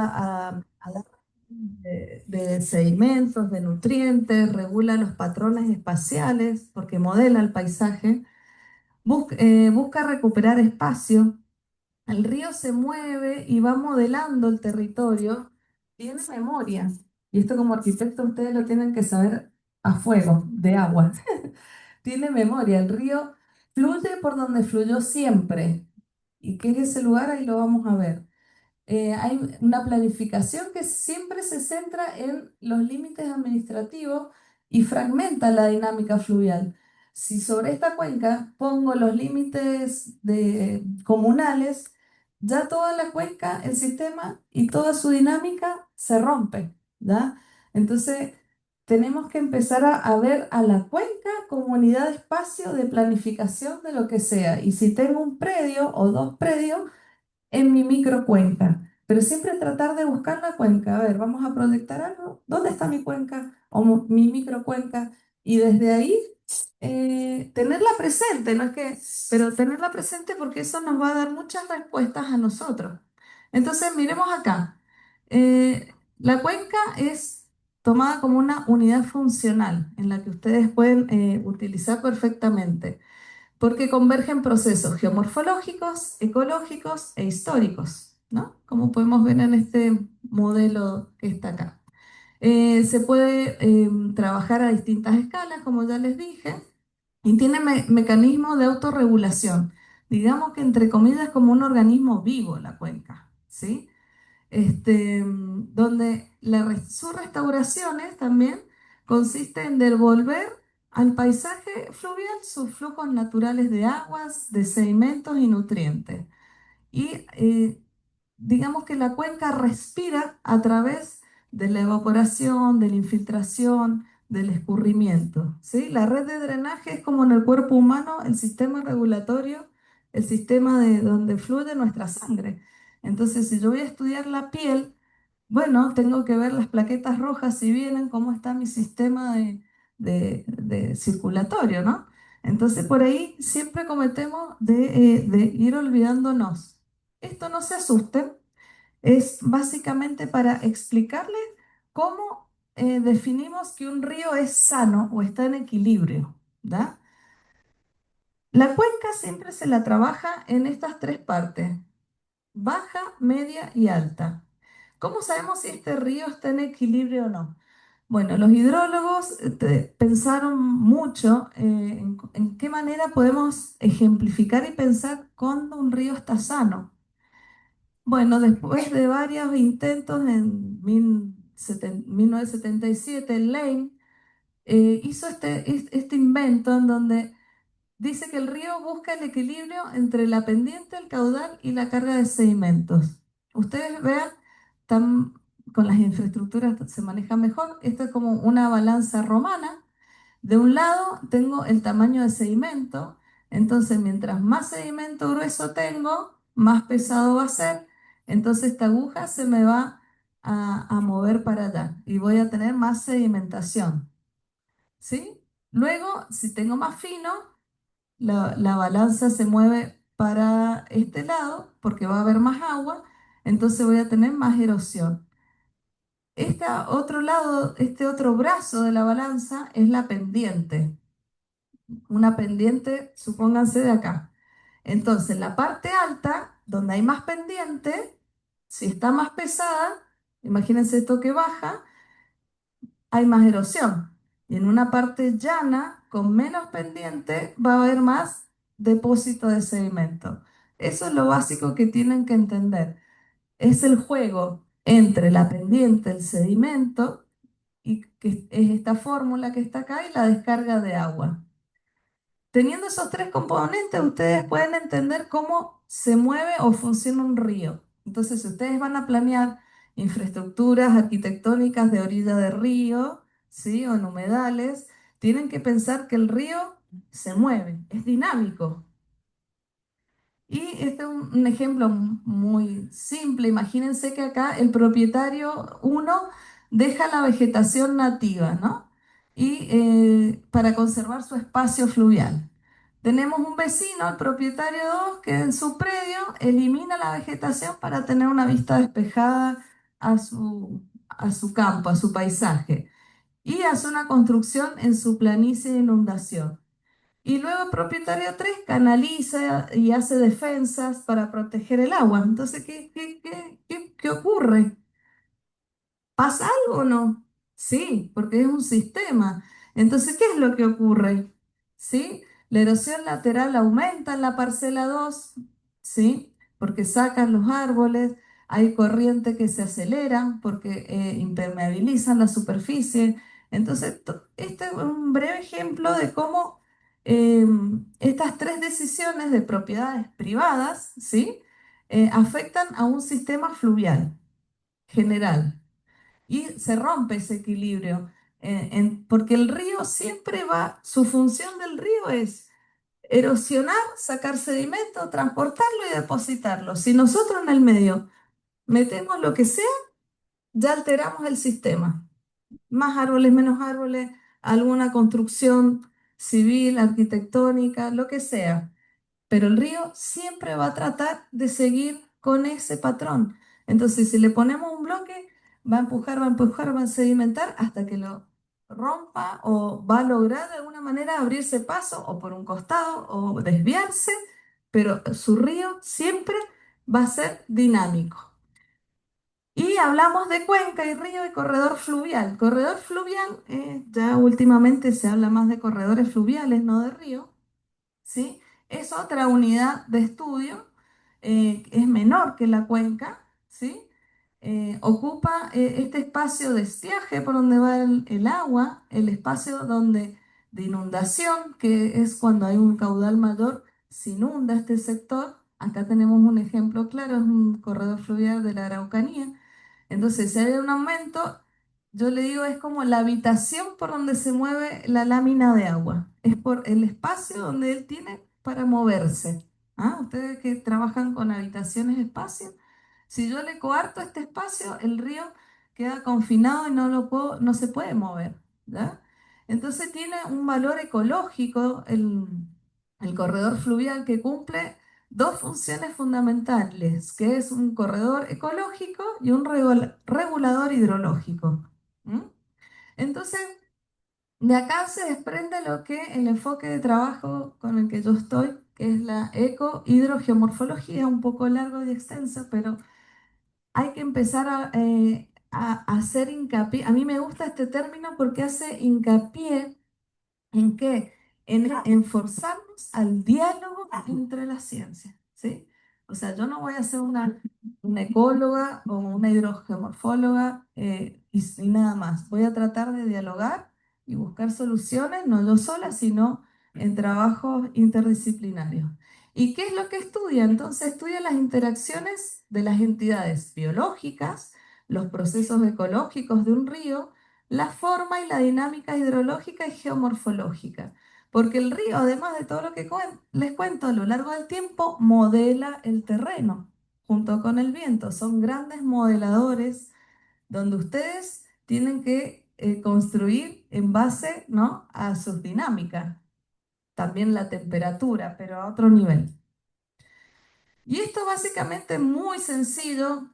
a dar de sedimentos, de nutrientes, regula los patrones espaciales porque modela el paisaje, busca recuperar espacio. El río se mueve y va modelando el territorio, tiene memoria. Y esto como arquitecto ustedes lo tienen que saber a fuego, de agua. Tiene memoria, el río fluye por donde fluyó siempre. ¿Y qué es ese lugar? Ahí lo vamos a ver. Hay una planificación que siempre se centra en los límites administrativos y fragmenta la dinámica fluvial. Si sobre esta cuenca pongo los límites comunales, ya toda la cuenca, el sistema y toda su dinámica se rompe, ¿ya? Entonces, tenemos que empezar a ver a la cuenca como unidad de espacio de planificación de lo que sea. Y si tengo un predio o dos predios, en mi microcuenca, pero siempre tratar de buscar la cuenca. A ver, vamos a proyectar algo. ¿Dónde está mi cuenca o mi microcuenca? Y desde ahí tenerla presente, no es que, pero tenerla presente porque eso nos va a dar muchas respuestas a nosotros. Entonces, miremos acá. La cuenca es tomada como una unidad funcional en la que ustedes pueden utilizar perfectamente porque convergen procesos geomorfológicos, ecológicos e históricos, ¿no? Como podemos ver en este modelo que está acá. Se puede trabajar a distintas escalas, como ya les dije, y tiene mecanismos de autorregulación. Digamos que entre comillas como un organismo vivo la cuenca, ¿sí? Donde sus restauraciones también consiste en devolver al paisaje fluvial sus flujos naturales de aguas, de sedimentos y nutrientes. Y digamos que la cuenca respira a través de la evaporación, de la infiltración, del escurrimiento, ¿sí? La red de drenaje es como en el cuerpo humano, el sistema regulatorio, el sistema de donde fluye nuestra sangre. Entonces, si yo voy a estudiar la piel, bueno, tengo que ver las plaquetas rojas si vienen, cómo está mi sistema de circulatorio, ¿no? Entonces, por ahí siempre cometemos de ir olvidándonos. Esto no se asusten, es básicamente para explicarles cómo definimos que un río es sano o está en equilibrio, ¿da? La cuenca siempre se la trabaja en estas tres partes: baja, media y alta. ¿Cómo sabemos si este río está en equilibrio o no? Bueno, los hidrólogos pensaron mucho en qué manera podemos ejemplificar y pensar cuando un río está sano. Bueno, después de varios intentos en 1977, Lane hizo este invento en donde dice que el río busca el equilibrio entre la pendiente, el caudal y la carga de sedimentos. Ustedes vean, tan, con las infraestructuras se maneja mejor. Esto es como una balanza romana. De un lado tengo el tamaño de sedimento, entonces mientras más sedimento grueso tengo, más pesado va a ser. Entonces esta aguja se me va a mover para allá y voy a tener más sedimentación, ¿sí? Luego, si tengo más fino, la balanza se mueve para este lado porque va a haber más agua, entonces voy a tener más erosión. Este otro lado, este otro brazo de la balanza es la pendiente, una pendiente, supónganse de acá. Entonces, la parte alta, donde hay más pendiente, si está más pesada, imagínense esto que baja, hay más erosión. Y en una parte llana, con menos pendiente, va a haber más depósito de sedimento. Eso es lo básico que tienen que entender. Es el juego entre la pendiente, el sedimento, y que es esta fórmula que está acá, y la descarga de agua. Teniendo esos tres componentes, ustedes pueden entender cómo se mueve o funciona un río. Entonces, si ustedes van a planear infraestructuras arquitectónicas de orilla de río, ¿sí? O en humedales, tienen que pensar que el río se mueve, es dinámico. Y este es un ejemplo muy simple. Imagínense que acá el propietario uno deja la vegetación nativa, ¿no? Y para conservar su espacio fluvial. Tenemos un vecino, el propietario 2, que en su predio elimina la vegetación para tener una vista despejada a su campo, a su paisaje, y hace una construcción en su planicie de inundación. Y luego el propietario 3 canaliza y hace defensas para proteger el agua. Entonces, ¿qué ocurre? ¿Pasa algo o no? Sí, porque es un sistema. Entonces, ¿qué es lo que ocurre? ¿Sí? La erosión lateral aumenta en la parcela 2, ¿sí? Porque sacan los árboles, hay corriente que se aceleran porque impermeabilizan la superficie. Entonces, este es un breve ejemplo de cómo eh, estas tres decisiones de propiedades privadas, ¿sí? Afectan a un sistema fluvial general y se rompe ese equilibrio, porque el río siempre va, su función del río es erosionar, sacar sedimento, transportarlo y depositarlo. Si nosotros en el medio metemos lo que sea, ya alteramos el sistema. Más árboles, menos árboles, alguna construcción civil, arquitectónica, lo que sea, pero el río siempre va a tratar de seguir con ese patrón. Entonces, si le ponemos un bloque, va a empujar, va a sedimentar hasta que lo rompa o va a lograr de alguna manera abrirse paso o por un costado o desviarse, pero su río siempre va a ser dinámico. Y hablamos de cuenca y río y corredor fluvial. Corredor fluvial, ya últimamente se habla más de corredores fluviales, no de río. ¿Sí? Es otra unidad de estudio, es menor que la cuenca, ¿sí? Ocupa este espacio de estiaje por donde va el agua, el espacio de inundación, que es cuando hay un caudal mayor, se inunda este sector. Acá tenemos un ejemplo claro, es un corredor fluvial de la Araucanía. Entonces, si hay un aumento, yo le digo, es como la habitación por donde se mueve la lámina de agua. Es por el espacio donde él tiene para moverse. ¿Ah? Ustedes que trabajan con habitaciones, espacio. Si yo le coarto este espacio, el río queda confinado y no se puede mover. ¿Ya? Entonces tiene un valor ecológico el corredor fluvial que cumple dos funciones fundamentales, que es un corredor ecológico y un regulador hidrológico. ¿Mm? Entonces, de acá se desprende lo que el enfoque de trabajo con el que yo estoy, que es la eco-hidrogeomorfología, un poco largo y extensa, pero hay que empezar a hacer hincapié. A mí me gusta este término porque hace hincapié ¿en qué? En forzarnos al diálogo entre las ciencias, ¿sí? O sea, yo no voy a ser una ecóloga o una hidrogeomorfóloga y nada más. Voy a tratar de dialogar y buscar soluciones, no yo sola, sino en trabajos interdisciplinarios. ¿Y qué es lo que estudia? Entonces estudia las interacciones de las entidades biológicas, los procesos ecológicos de un río, la forma y la dinámica hidrológica y geomorfológica. Porque el río, además de todo lo que les cuento a lo largo del tiempo, modela el terreno junto con el viento. Son grandes modeladores donde ustedes tienen que construir en base, ¿no?, a sus dinámicas. También la temperatura, pero a otro nivel. Y esto básicamente muy sencillo,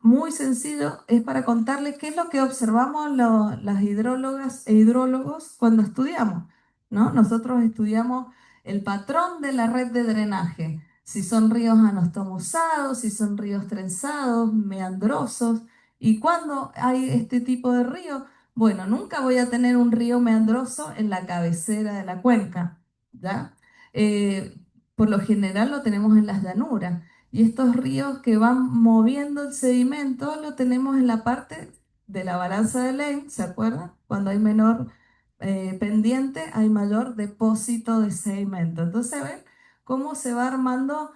es para contarles qué es lo que observamos las hidrólogas e hidrólogos cuando estudiamos, ¿no? Nosotros estudiamos el patrón de la red de drenaje, si son ríos anastomosados, si son ríos trenzados, meandrosos, y cuando hay este tipo de río, bueno, nunca voy a tener un río meandroso en la cabecera de la cuenca, ¿ya? Eh, por lo general lo tenemos en las llanuras. Y estos ríos que van moviendo el sedimento lo tenemos en la parte de la balanza de Lane, ¿se acuerdan? Cuando hay menor pendiente, hay mayor depósito de sedimento. Entonces, ven cómo se va armando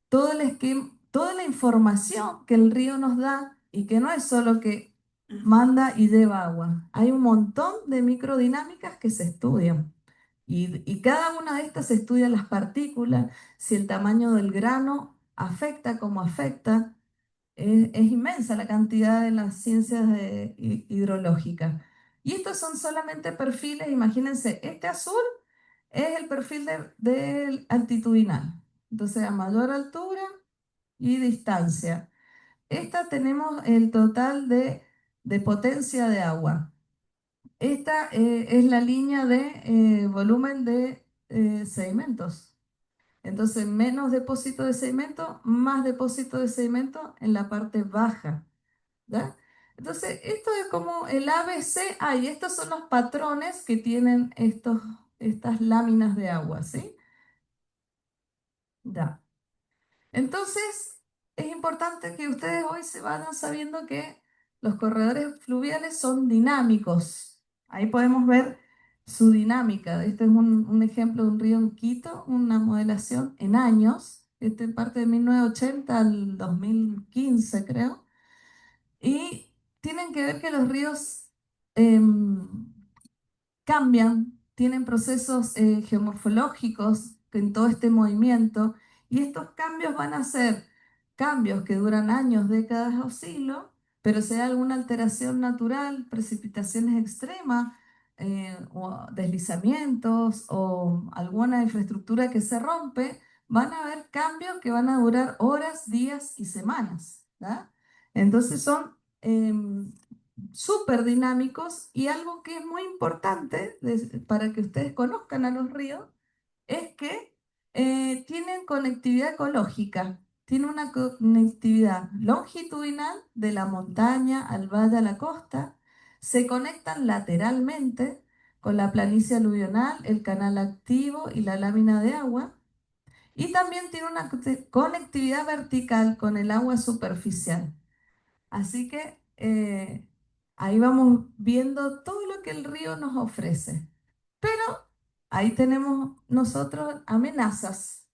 todo el esquema, toda la información que el río nos da y que no es solo que manda y lleva agua. Hay un montón de microdinámicas que se estudian. Y cada una de estas estudia las partículas, si el tamaño del grano afecta como afecta. Es inmensa la cantidad de las ciencias hidrológicas. Y estos son solamente perfiles, imagínense, este azul es el perfil del altitudinal. Entonces, a mayor altura y distancia. esta tenemos el total de potencia de agua. Esta es la línea de volumen de sedimentos. Entonces, menos depósito de sedimento, más depósito de sedimento en la parte baja. ¿Ya? Entonces, esto es como el ABC. Y estos son los patrones que tienen estas láminas de agua, ¿sí? Ya. Entonces, es importante que ustedes hoy se vayan sabiendo que los corredores fluviales son dinámicos. Ahí podemos ver su dinámica. Este es un ejemplo de un río en Quito, una modelación en años. Este parte de 1980 al 2015, creo. Y tienen que ver que los ríos em, cambian, tienen procesos geomorfológicos en todo este movimiento y estos cambios van a ser cambios que duran años, décadas o siglos, pero si hay alguna alteración natural, precipitaciones extremas o deslizamientos o alguna infraestructura que se rompe, van a haber cambios que van a durar horas, días y semanas. ¿Ya? Entonces son súper dinámicos y algo que es muy importante para que ustedes conozcan a los ríos es que tienen conectividad ecológica, tienen una conectividad longitudinal de la montaña al valle a la costa, se conectan lateralmente con la planicie aluvional, el canal activo y la lámina de agua. Y también tiene una conectividad vertical con el agua superficial. Así que ahí vamos viendo todo lo que el río nos ofrece. Pero ahí tenemos nosotros amenazas.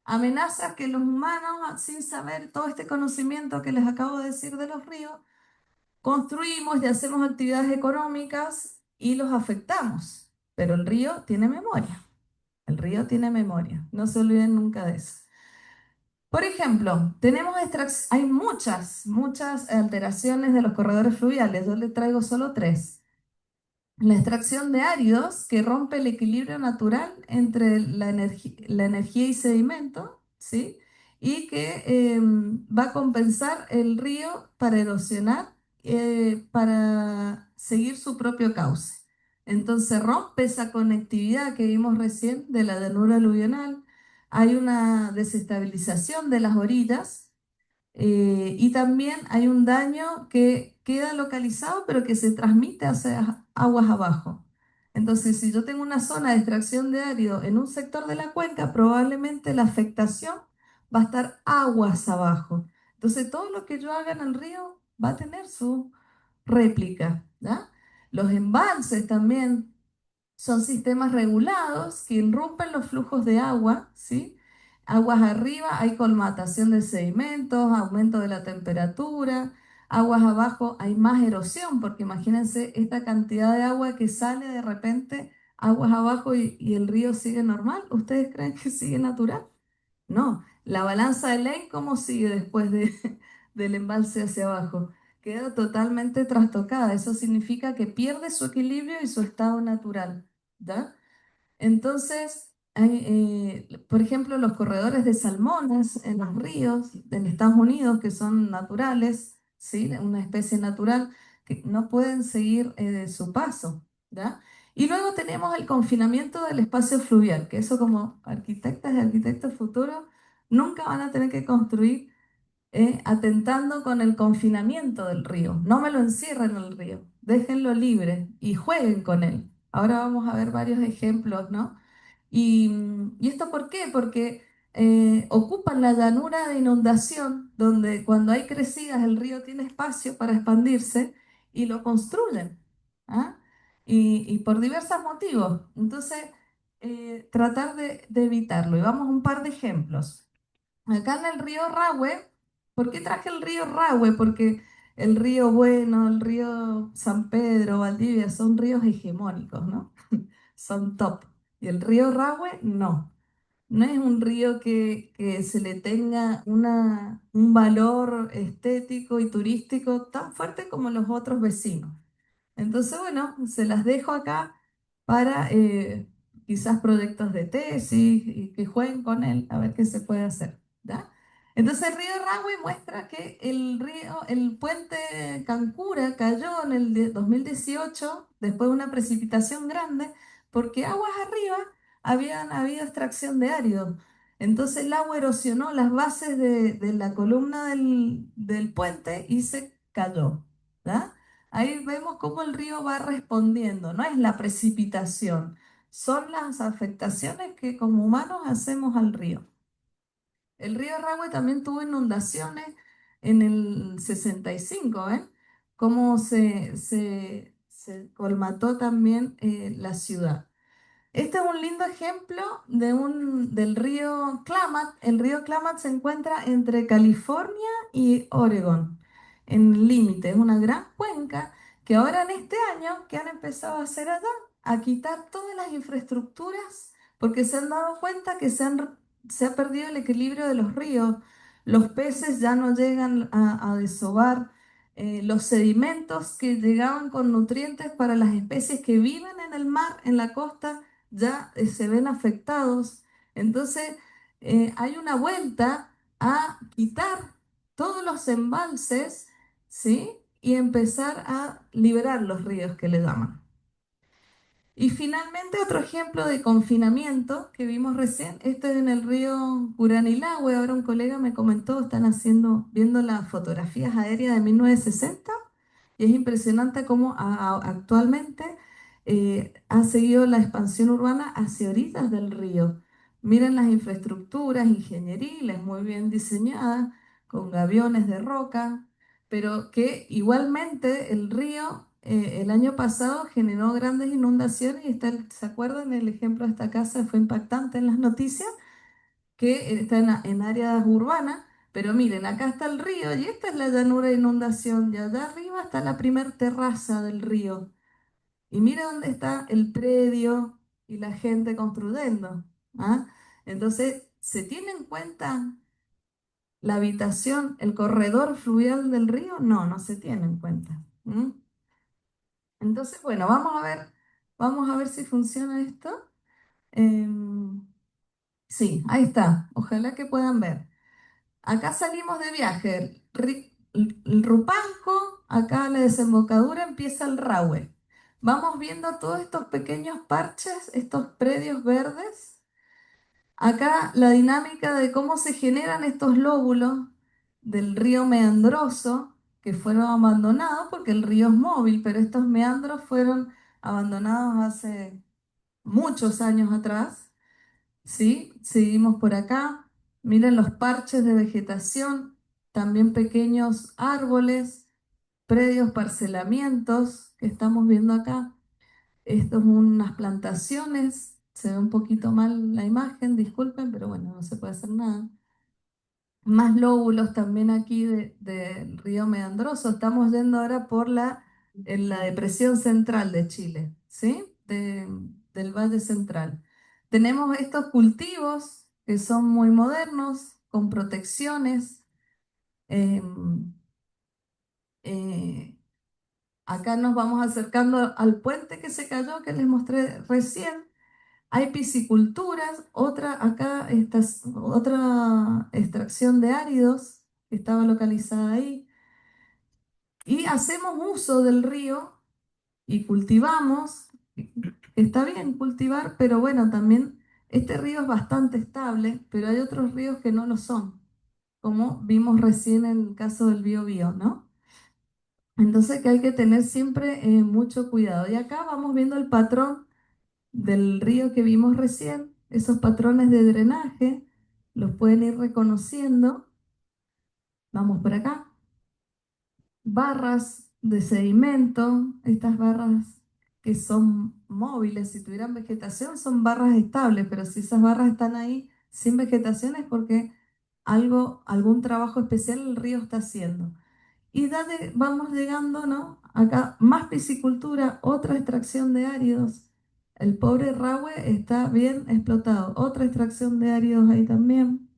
Amenazas que los humanos, sin saber todo este conocimiento que les acabo de decir de los ríos, construimos y hacemos actividades económicas y los afectamos. Pero el río tiene memoria. El río tiene memoria. No se olviden nunca de eso. Por ejemplo, hay muchas alteraciones de los corredores fluviales. Yo les traigo solo tres. La extracción de áridos, que rompe el equilibrio natural entre la energía y sedimento, ¿sí? Y que va a compensar el río para erosionar, para seguir su propio cauce. Entonces rompe esa conectividad que vimos recién de la llanura aluvional. Hay una desestabilización de las orillas y también hay un daño que queda localizado, pero que se transmite hacia aguas abajo. Entonces, si yo tengo una zona de extracción de árido en un sector de la cuenca, probablemente la afectación va a estar aguas abajo. Entonces, todo lo que yo haga en el río va a tener su réplica, ¿ya? Los embalses también son sistemas regulados que irrumpen los flujos de agua, ¿sí? Aguas arriba hay colmatación de sedimentos, aumento de la temperatura. Aguas abajo hay más erosión, porque imagínense esta cantidad de agua que sale de repente, aguas abajo y el río sigue normal. ¿Ustedes creen que sigue natural? No, la balanza de Lane, ¿cómo sigue después del embalse hacia abajo? Queda totalmente trastocada. Eso significa que pierde su equilibrio y su estado natural. ¿Ya? Entonces, por ejemplo, los corredores de salmones en los ríos en Estados Unidos, que son naturales, ¿sí? Una especie natural, que no pueden seguir su paso, ¿ya? Y luego tenemos el confinamiento del espacio fluvial, que eso como arquitectas y arquitectos futuros nunca van a tener que construir atentando con el confinamiento del río. No me lo encierren en el río, déjenlo libre y jueguen con él. Ahora vamos a ver varios ejemplos, ¿no? ¿Y esto por qué? Porque ocupan la llanura de inundación, donde cuando hay crecidas el río tiene espacio para expandirse y lo construyen. ¿Ah? Y por diversos motivos. Entonces, tratar de evitarlo. Y vamos a un par de ejemplos. Acá en el río Rahue, ¿por qué traje el río Rahue? Porque el río Bueno, el río San Pedro, Valdivia, son ríos hegemónicos, ¿no? Son top. Y el río Rahue, no. No es un río que se le tenga un valor estético y turístico tan fuerte como los otros vecinos. Entonces, bueno, se las dejo acá para quizás proyectos de tesis y que jueguen con él a ver qué se puede hacer. ¿Ya? Entonces el río Rahue muestra que el puente Cancura cayó en el 2018 después de una precipitación grande porque aguas arriba habían habido extracción de árido. Entonces el agua erosionó las bases de la columna del puente y se cayó. ¿Ya? Ahí vemos cómo el río va respondiendo, no es la precipitación, son las afectaciones que como humanos hacemos al río. El río Rahue también tuvo inundaciones en el 65, ¿eh? Cómo se colmató también la ciudad. Este es un lindo ejemplo del río Klamath. El río Klamath se encuentra entre California y Oregon, en el límite. Es una gran cuenca que ahora en este año que han empezado a hacer allá, a quitar todas las infraestructuras, porque se han dado cuenta que se ha perdido el equilibrio de los ríos. Los peces ya no llegan a desovar. Los sedimentos que llegaban con nutrientes para las especies que viven en el mar, en la costa, ya se ven afectados. Entonces, hay una vuelta a quitar todos los embalses, ¿sí? Y empezar a liberar los ríos que le llaman. Y finalmente otro ejemplo de confinamiento que vimos recién, esto es en el río Curanilahue. Ahora un colega me comentó, están viendo las fotografías aéreas de 1960 y es impresionante cómo actualmente ha seguido la expansión urbana hacia orillas del río. Miren las infraestructuras ingenieriles muy bien diseñadas, con gaviones de roca, pero que igualmente el río el año pasado generó grandes inundaciones y ¿se acuerdan? El ejemplo de esta casa fue impactante en las noticias, que está en áreas urbanas, pero miren, acá está el río y esta es la llanura de inundación y allá arriba está la primer terraza del río. Y mira dónde está el predio y la gente construyendo. ¿Ah? Entonces, ¿se tiene en cuenta la habitación, el corredor fluvial del río? No, no se tiene en cuenta. ¿Mm? Entonces, bueno, vamos a ver si funciona esto. Em, sí, ahí está. Ojalá que puedan ver. Acá salimos de viaje. El Rupanco, acá a la desembocadura empieza el Rahue. Vamos viendo todos estos pequeños parches, estos predios verdes. Acá la dinámica de cómo se generan estos lóbulos del río meandroso que fueron abandonados, porque el río es móvil, pero estos meandros fueron abandonados hace muchos años atrás. ¿Sí? Seguimos por acá. Miren los parches de vegetación, también pequeños árboles, predios, parcelamientos que estamos viendo acá. Esto es unas plantaciones. Se ve un poquito mal la imagen, disculpen, pero bueno, no se puede hacer nada. Más lóbulos también aquí del río Meandroso. Estamos yendo ahora en la depresión central de Chile, ¿sí? Del Valle Central. Tenemos estos cultivos que son muy modernos, con protecciones. em, eh, Acá nos vamos acercando al puente que se cayó, que les mostré recién. Hay pisciculturas, otra extracción de áridos que estaba localizada ahí. Y hacemos uso del río y cultivamos. Está bien cultivar, pero bueno, también este río es bastante estable, pero hay otros ríos que no lo son, como vimos recién en el caso del Biobío, ¿no? Entonces que hay que tener siempre mucho cuidado. Y acá vamos viendo el patrón del río que vimos recién, esos patrones de drenaje, los pueden ir reconociendo. Vamos por acá. Barras de sedimento, estas barras que son móviles, si tuvieran vegetación son barras estables, pero si esas barras están ahí sin vegetación es porque algún trabajo especial el río está haciendo. Y vamos llegando, ¿no? Acá más piscicultura, otra extracción de áridos. El pobre Rahue está bien explotado. Otra extracción de áridos ahí también.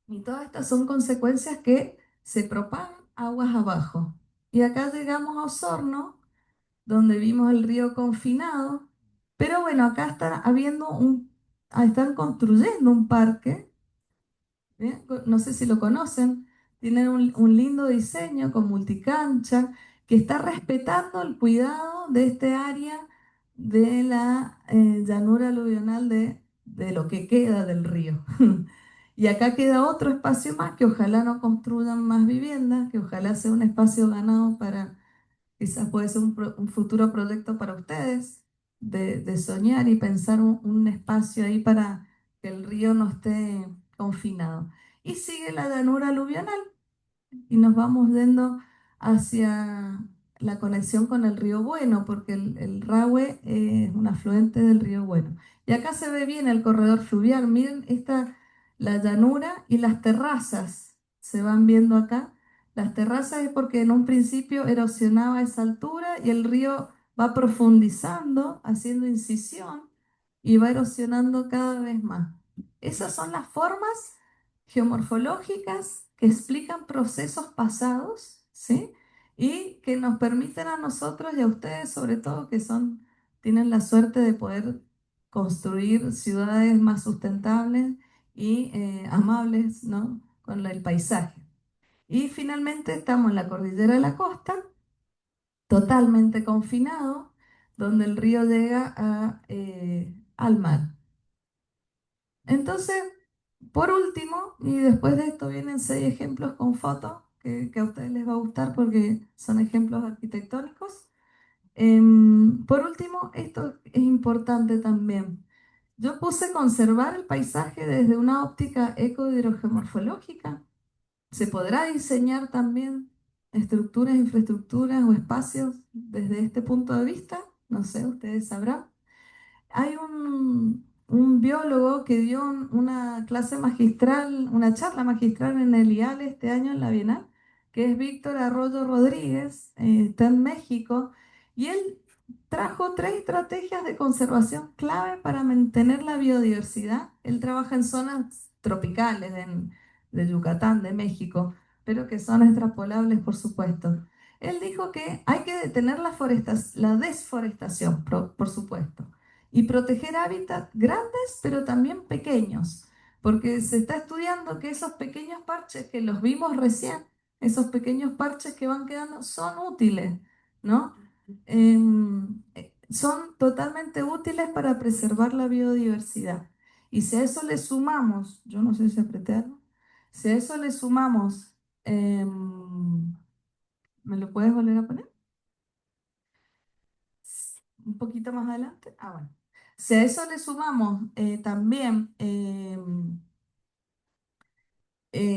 Y todas estas son consecuencias que se propagan aguas abajo. Y acá llegamos a Osorno, donde vimos el río confinado. Pero bueno, acá están construyendo un parque ¿bien? No sé si lo conocen, tienen un lindo diseño con multicancha que está respetando el cuidado de este área de la llanura aluvional de lo que queda del río. Y acá queda otro espacio más que ojalá no construyan más viviendas, que ojalá sea un espacio ganado para, quizás puede ser un futuro proyecto para ustedes, de soñar y pensar un espacio ahí para que el río no esté confinado. Y sigue la llanura aluvional y nos vamos yendo hacia la conexión con el río Bueno, porque el Rahue es un afluente del río Bueno. Y acá se ve bien el corredor fluvial. Miren, la llanura y las terrazas se van viendo acá. Las terrazas es porque en un principio erosionaba a esa altura y el río va profundizando, haciendo incisión y va erosionando cada vez más. Esas son las formas geomorfológicas que explican procesos pasados, ¿sí? Y que nos permiten a nosotros y a ustedes, sobre todo, tienen la suerte de poder construir ciudades más sustentables y amables, ¿no? Con el paisaje. Y finalmente estamos en la cordillera de la costa, totalmente confinado, donde el río llega al mar. Entonces, por último, y después de esto vienen 6 ejemplos con fotos que a ustedes les va a gustar porque son ejemplos arquitectónicos. Por último, esto es importante también. Yo puse conservar el paisaje desde una óptica eco-hidrogeomorfológica. Se podrá diseñar también estructuras, infraestructuras o espacios desde este punto de vista. No sé, ustedes sabrán. Hay un biólogo que dio una clase magistral, una charla magistral en el IAL este año en la Bienal, que es Víctor Arroyo Rodríguez, está en México, y él trajo 3 estrategias de conservación clave para mantener la biodiversidad. Él trabaja en zonas tropicales de Yucatán, de México, pero que son extrapolables, por supuesto. Él dijo que hay que detener la desforestación, por supuesto, y proteger hábitats grandes, pero también pequeños, porque se está estudiando que esos pequeños parches que los vimos recién, esos pequeños parches que van quedando, son útiles, ¿no? Son totalmente útiles para preservar la biodiversidad. Y si a eso le sumamos, yo no sé si apreté algo, si a eso le sumamos, ¿me lo puedes volver a poner? Un poquito más adelante. Ah, bueno. Si a eso le sumamos también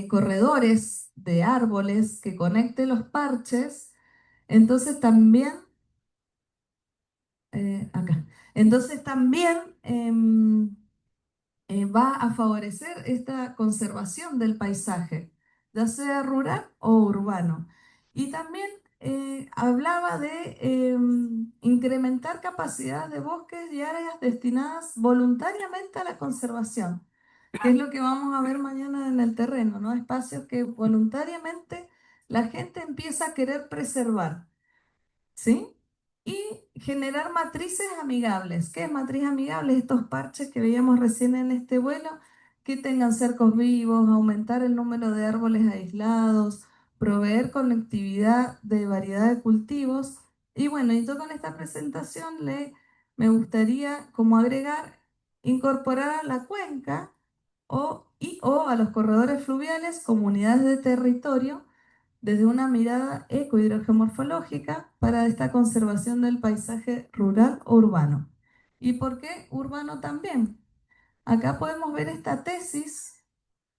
corredores de árboles que conecten los parches, entonces también, acá, entonces también va a favorecer esta conservación del paisaje, ya sea rural o urbano. Y también hablaba de incrementar capacidad de bosques y áreas destinadas voluntariamente a la conservación, que es lo que vamos a ver mañana en el terreno, ¿no? Espacios que voluntariamente la gente empieza a querer preservar. ¿Sí? Y generar matrices amigables. ¿Qué es matriz amigable? Estos parches que veíamos recién en este vuelo, que tengan cercos vivos, aumentar el número de árboles aislados, proveer conectividad de variedad de cultivos. Y bueno, y yo con esta presentación me gustaría como agregar, incorporar a la cuenca o a los corredores fluviales comunidades de territorio desde una mirada ecohidrogeomorfológica para esta conservación del paisaje rural o urbano. ¿Y por qué urbano también? Acá podemos ver esta tesis,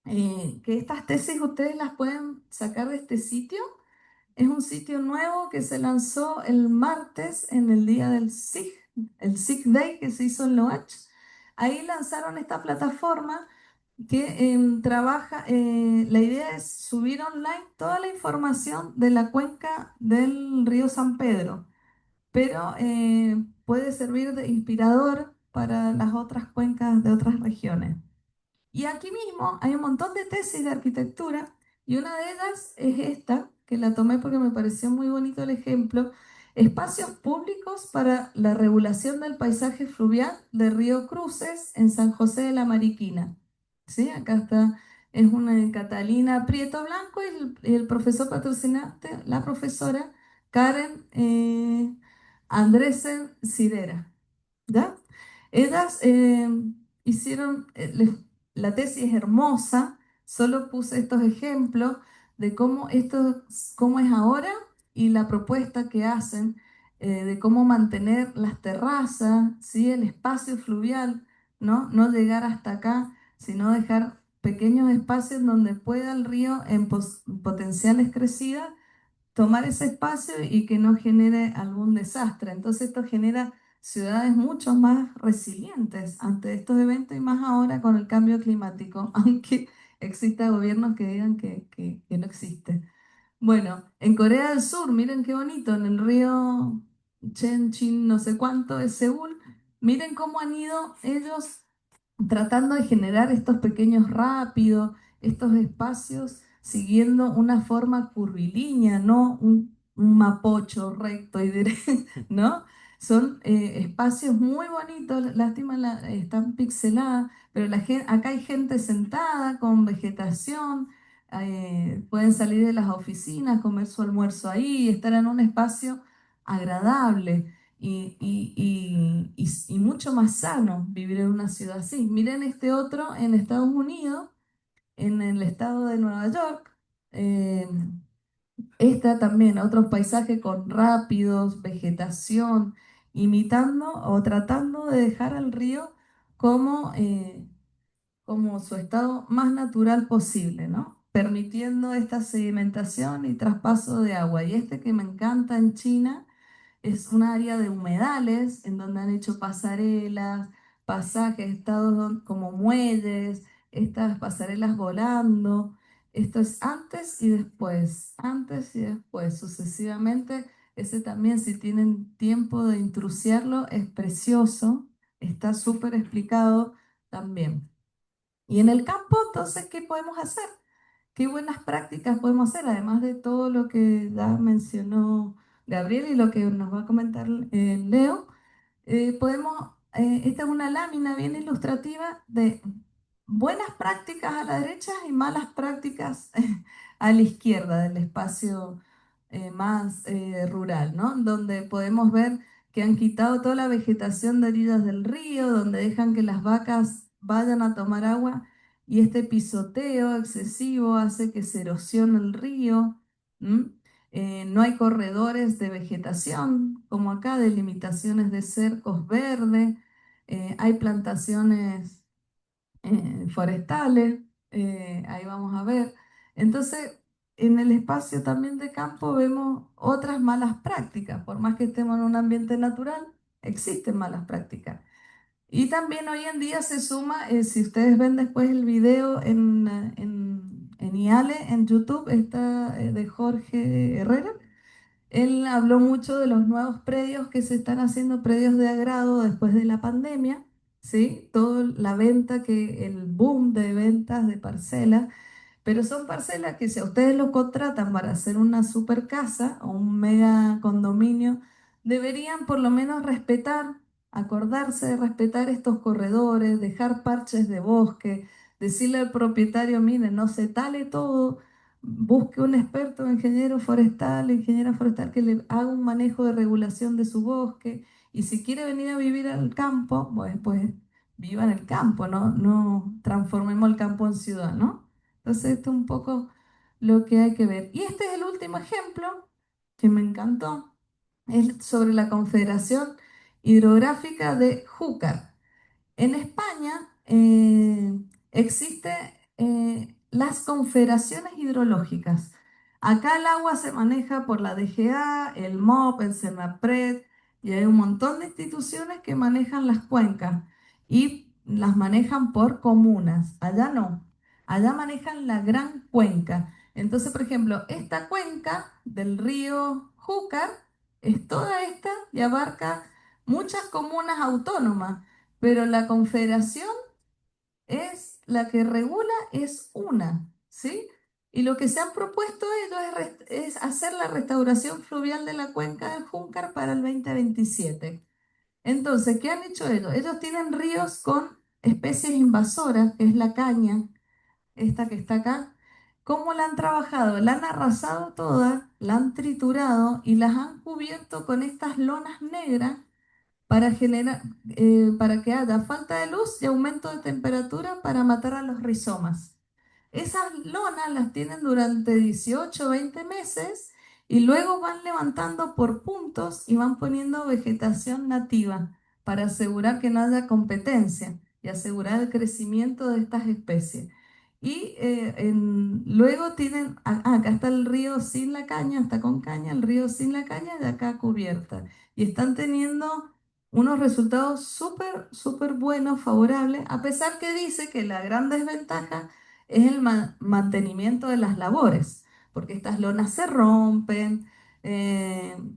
que estas tesis ustedes las pueden sacar de este sitio. Es un sitio nuevo que se lanzó el martes en el día del SIG, el SIG Day que se hizo en Loach. Ahí lanzaron esta plataforma que trabaja, la idea es subir online toda la información de la cuenca del río San Pedro, pero puede servir de inspirador para las otras cuencas de otras regiones. Y aquí mismo hay un montón de tesis de arquitectura y una de ellas es esta, que la tomé porque me pareció muy bonito el ejemplo, espacios públicos para la regulación del paisaje fluvial de Río Cruces en San José de la Mariquina. ¿Sí? Acá está es una Catalina Prieto Blanco y el profesor patrocinante, la profesora Karen Andresen Cirera. ¿Ya? Ellas hicieron, la tesis es hermosa, solo puse estos ejemplos de cómo esto, cómo es ahora y la propuesta que hacen de cómo mantener las terrazas, ¿sí? El espacio fluvial, ¿no? No llegar hasta acá, sino dejar pequeños espacios donde pueda el río en potenciales crecidas tomar ese espacio y que no genere algún desastre. Entonces esto genera ciudades mucho más resilientes ante estos eventos y más ahora con el cambio climático, aunque exista gobiernos que digan que no existe. Bueno, en Corea del Sur, miren qué bonito, en el río Chenchin, no sé cuánto, es Seúl, miren cómo han ido ellos tratando de generar estos pequeños rápidos, estos espacios, siguiendo una forma curvilínea, no un mapocho recto y directo, ¿no? Son espacios muy bonitos, lástima están pixeladas, pero acá hay gente sentada con vegetación, pueden salir de las oficinas, comer su almuerzo ahí, estar en un espacio agradable y mucho más sano vivir en una ciudad así. Miren este otro en Estados Unidos, en el estado de Nueva York. eh, Esta también, otros paisajes con rápidos, vegetación, imitando o tratando de dejar al río como, como su estado más natural posible, ¿no? Permitiendo esta sedimentación y traspaso de agua. Y este que me encanta en China es un área de humedales en donde han hecho pasarelas, pasajes, como muelles, estas pasarelas volando. Esto es antes y después, sucesivamente. Ese también, si tienen tiempo de intrusiarlo, es precioso, está súper explicado también. Y en el campo, entonces, ¿qué podemos hacer? ¿Qué buenas prácticas podemos hacer? Además de todo lo que ya mencionó Gabriel y lo que nos va a comentar Leo, esta es una lámina bien ilustrativa de buenas prácticas a la derecha y malas prácticas a la izquierda del espacio más rural, ¿no? Donde podemos ver que han quitado toda la vegetación de orillas del río, donde dejan que las vacas vayan a tomar agua y este pisoteo excesivo hace que se erosione el río. ¿M? No hay corredores de vegetación, como acá, delimitaciones de cercos verdes, hay plantaciones forestales, ahí vamos a ver. Entonces, en el espacio también de campo vemos otras malas prácticas, por más que estemos en un ambiente natural, existen malas prácticas. Y también hoy en día se suma, si ustedes ven después el video en IALE, en YouTube, está de Jorge Herrera. Él habló mucho de los nuevos predios que se están haciendo, predios de agrado después de la pandemia, ¿sí? Toda la venta, el boom de ventas de parcelas, pero son parcelas que si a ustedes lo contratan para hacer una super casa o un mega condominio, deberían por lo menos respetar, acordarse de respetar estos corredores, dejar parches de bosque, decirle al propietario, mire, no se tale todo, busque un experto ingeniero forestal, ingeniera forestal que le haga un manejo de regulación de su bosque y si quiere venir a vivir al campo, pues viva en el campo, ¿no? No transformemos el campo en ciudad, ¿no? Entonces, esto es un poco lo que hay que ver. Y este es el último ejemplo que me encantó, es sobre la Confederación Hidrográfica de Júcar. En España existen las confederaciones hidrológicas. Acá el agua se maneja por la DGA, el MOP, el CENAPRED, y hay un montón de instituciones que manejan las cuencas y las manejan por comunas. Allá no, allá manejan la gran cuenca. Entonces, por ejemplo, esta cuenca del río Júcar es toda esta y abarca muchas comunas autónomas, pero la confederación es la que regula, es una, ¿sí? Y lo que se han propuesto ellos es hacer la restauración fluvial de la cuenca del Júncar para el 2027. Entonces, ¿qué han hecho ellos? Ellos tienen ríos con especies invasoras, que es la caña, esta que está acá, ¿cómo la han trabajado? La han arrasado toda, la han triturado y las han cubierto con estas lonas negras para generar, para que haya falta de luz y aumento de temperatura para matar a los rizomas. Esas lonas las tienen durante 18 o 20 meses y luego van levantando por puntos y van poniendo vegetación nativa para asegurar que no haya competencia y asegurar el crecimiento de estas especies. Y luego tienen, acá está el río sin la caña, está con caña, el río sin la caña y acá cubierta. Y están teniendo unos resultados súper, súper buenos, favorables, a pesar que dice que la gran desventaja es el mantenimiento de las labores, porque estas lonas se rompen,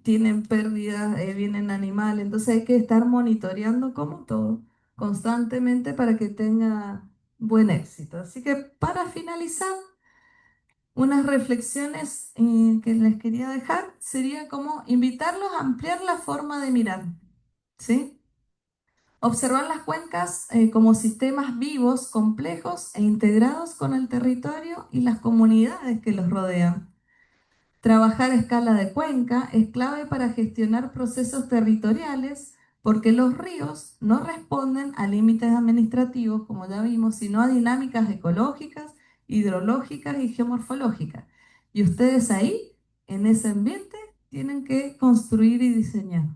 tienen pérdidas, vienen animales, entonces hay que estar monitoreando como todo constantemente para que tenga buen éxito. Así que para finalizar, unas reflexiones que les quería dejar sería como invitarlos a ampliar la forma de mirar, ¿sí? Observar las cuencas como sistemas vivos, complejos e integrados con el territorio y las comunidades que los rodean. Trabajar a escala de cuenca es clave para gestionar procesos territoriales porque los ríos no responden a límites administrativos, como ya vimos, sino a dinámicas ecológicas, hidrológicas y geomorfológicas. Y ustedes ahí, en ese ambiente, tienen que construir y diseñar.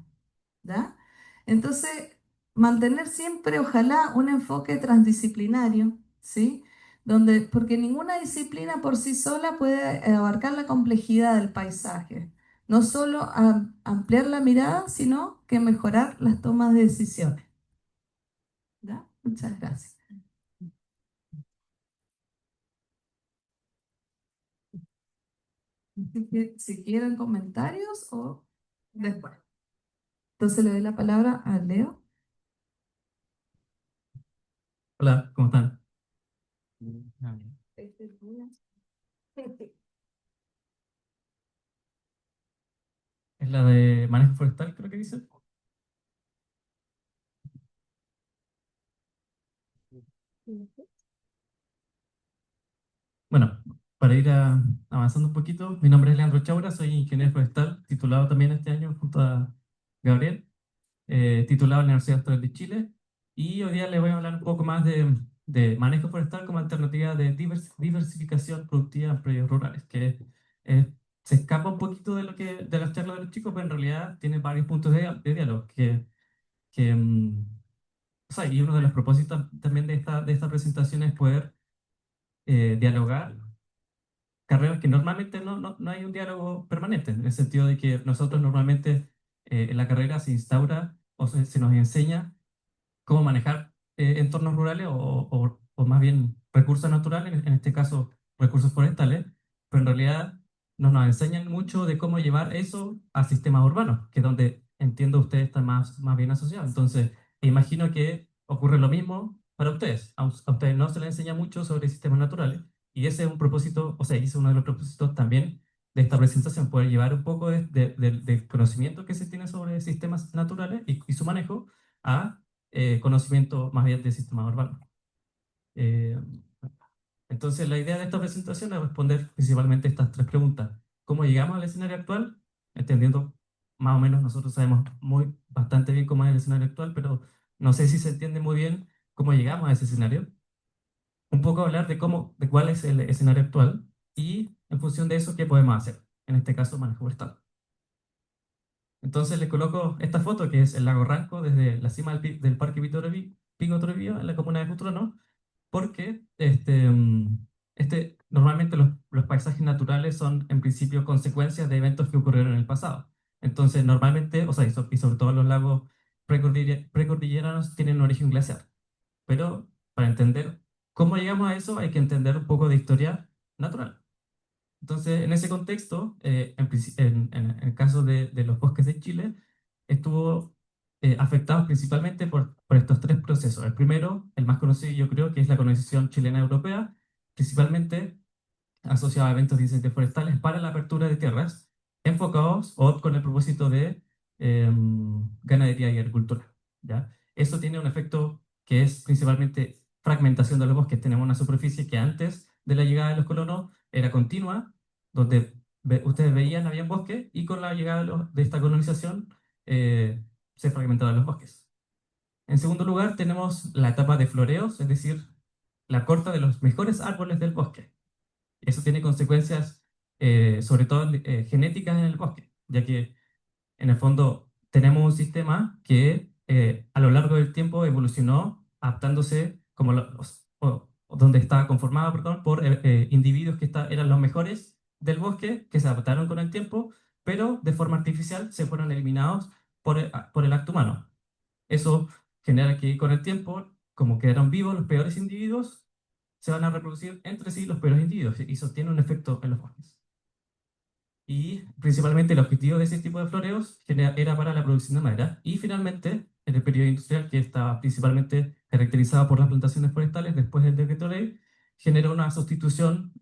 ¿Ya? Entonces, mantener siempre, ojalá, un enfoque transdisciplinario, ¿sí? Donde, porque ninguna disciplina por sí sola puede abarcar la complejidad del paisaje. No solo ampliar la mirada, sino que mejorar las tomas de decisiones. ¿Ya? Muchas gracias. Así que, si quieren comentarios o después. Entonces le doy la palabra a Leo. Hola, ¿cómo están? Este es mío. Es la de manejo forestal, creo que dice. Bueno, para ir avanzando un poquito, mi nombre es Leandro Chaura, soy ingeniero forestal, titulado también este año junto a Gabriel, titulado en la Universidad Austral de Chile. Y hoy día les voy a hablar un poco más de manejo forestal como alternativa de diversificación productiva en predios rurales, que eh, se escapa un poquito de las charlas de los chicos, pero en realidad tiene varios puntos de diálogo que o sea, y uno de los propósitos también de esta presentación es poder dialogar carreras que normalmente no hay un diálogo permanente, en el sentido de que nosotros normalmente en la carrera se instaura o se nos enseña cómo manejar entornos rurales o más bien recursos naturales, en este caso recursos forestales, pero en realidad no nos enseñan mucho de cómo llevar eso a sistemas urbanos, que es donde entiendo ustedes están más bien asociados. Entonces, imagino que ocurre lo mismo para ustedes. A ustedes no se les enseña mucho sobre sistemas naturales y ese es un propósito, o sea, ese es uno de los propósitos también de esta presentación, poder llevar un poco del conocimiento que se tiene sobre sistemas naturales y su manejo a conocimiento más bien del sistema urbano. Eh, entonces, la idea de esta presentación es responder principalmente estas tres preguntas. ¿Cómo llegamos al escenario actual? Entendiendo más o menos, nosotros sabemos bastante bien cómo es el escenario actual, pero no sé si se entiende muy bien cómo llegamos a ese escenario. Un poco hablar de cuál es el escenario actual y en función de eso, qué podemos hacer. En este caso, manejo forestal. Entonces les coloco esta foto que es el lago Ranco desde la cima del Parque Pico Toribío en la comuna de Futrono, porque normalmente los paisajes naturales son en principio consecuencias de eventos que ocurrieron en el pasado. Entonces normalmente, o sea, y sobre todo los lagos precordilleranos tienen un origen glaciar. Pero para entender cómo llegamos a eso hay que entender un poco de historia natural. Entonces, en ese contexto, en el caso de los bosques de Chile, estuvo afectados principalmente por estos tres procesos. El primero, el más conocido yo creo, que es la colonización chilena-europea, principalmente asociado a eventos de incendios forestales para la apertura de tierras, enfocados o con el propósito de ganadería y agricultura. ¿Ya? Eso tiene un efecto que es principalmente fragmentación de los bosques. Tenemos una superficie que antes de la llegada de los colonos era continua, donde ustedes veían, había bosque, y con la llegada de esta colonización se fragmentaron los bosques. En segundo lugar, tenemos la etapa de floreos, es decir, la corta de los mejores árboles del bosque. Eso tiene consecuencias, sobre todo genéticas en el bosque, ya que en el fondo tenemos un sistema que a lo largo del tiempo evolucionó adaptándose como o donde estaba conformado, perdón, por individuos que eran los mejores del bosque, que se adaptaron con el tiempo, pero de forma artificial se fueron eliminados por el acto humano. Eso genera que con el tiempo, como quedaron vivos los peores individuos, se van a reproducir entre sí los peores individuos, y eso tiene un efecto en los bosques. Y principalmente el objetivo de ese tipo de floreos era para la producción de madera. Y finalmente, en el periodo industrial, que estaba principalmente caracterizado por las plantaciones forestales, después del decreto ley, generó una sustitución,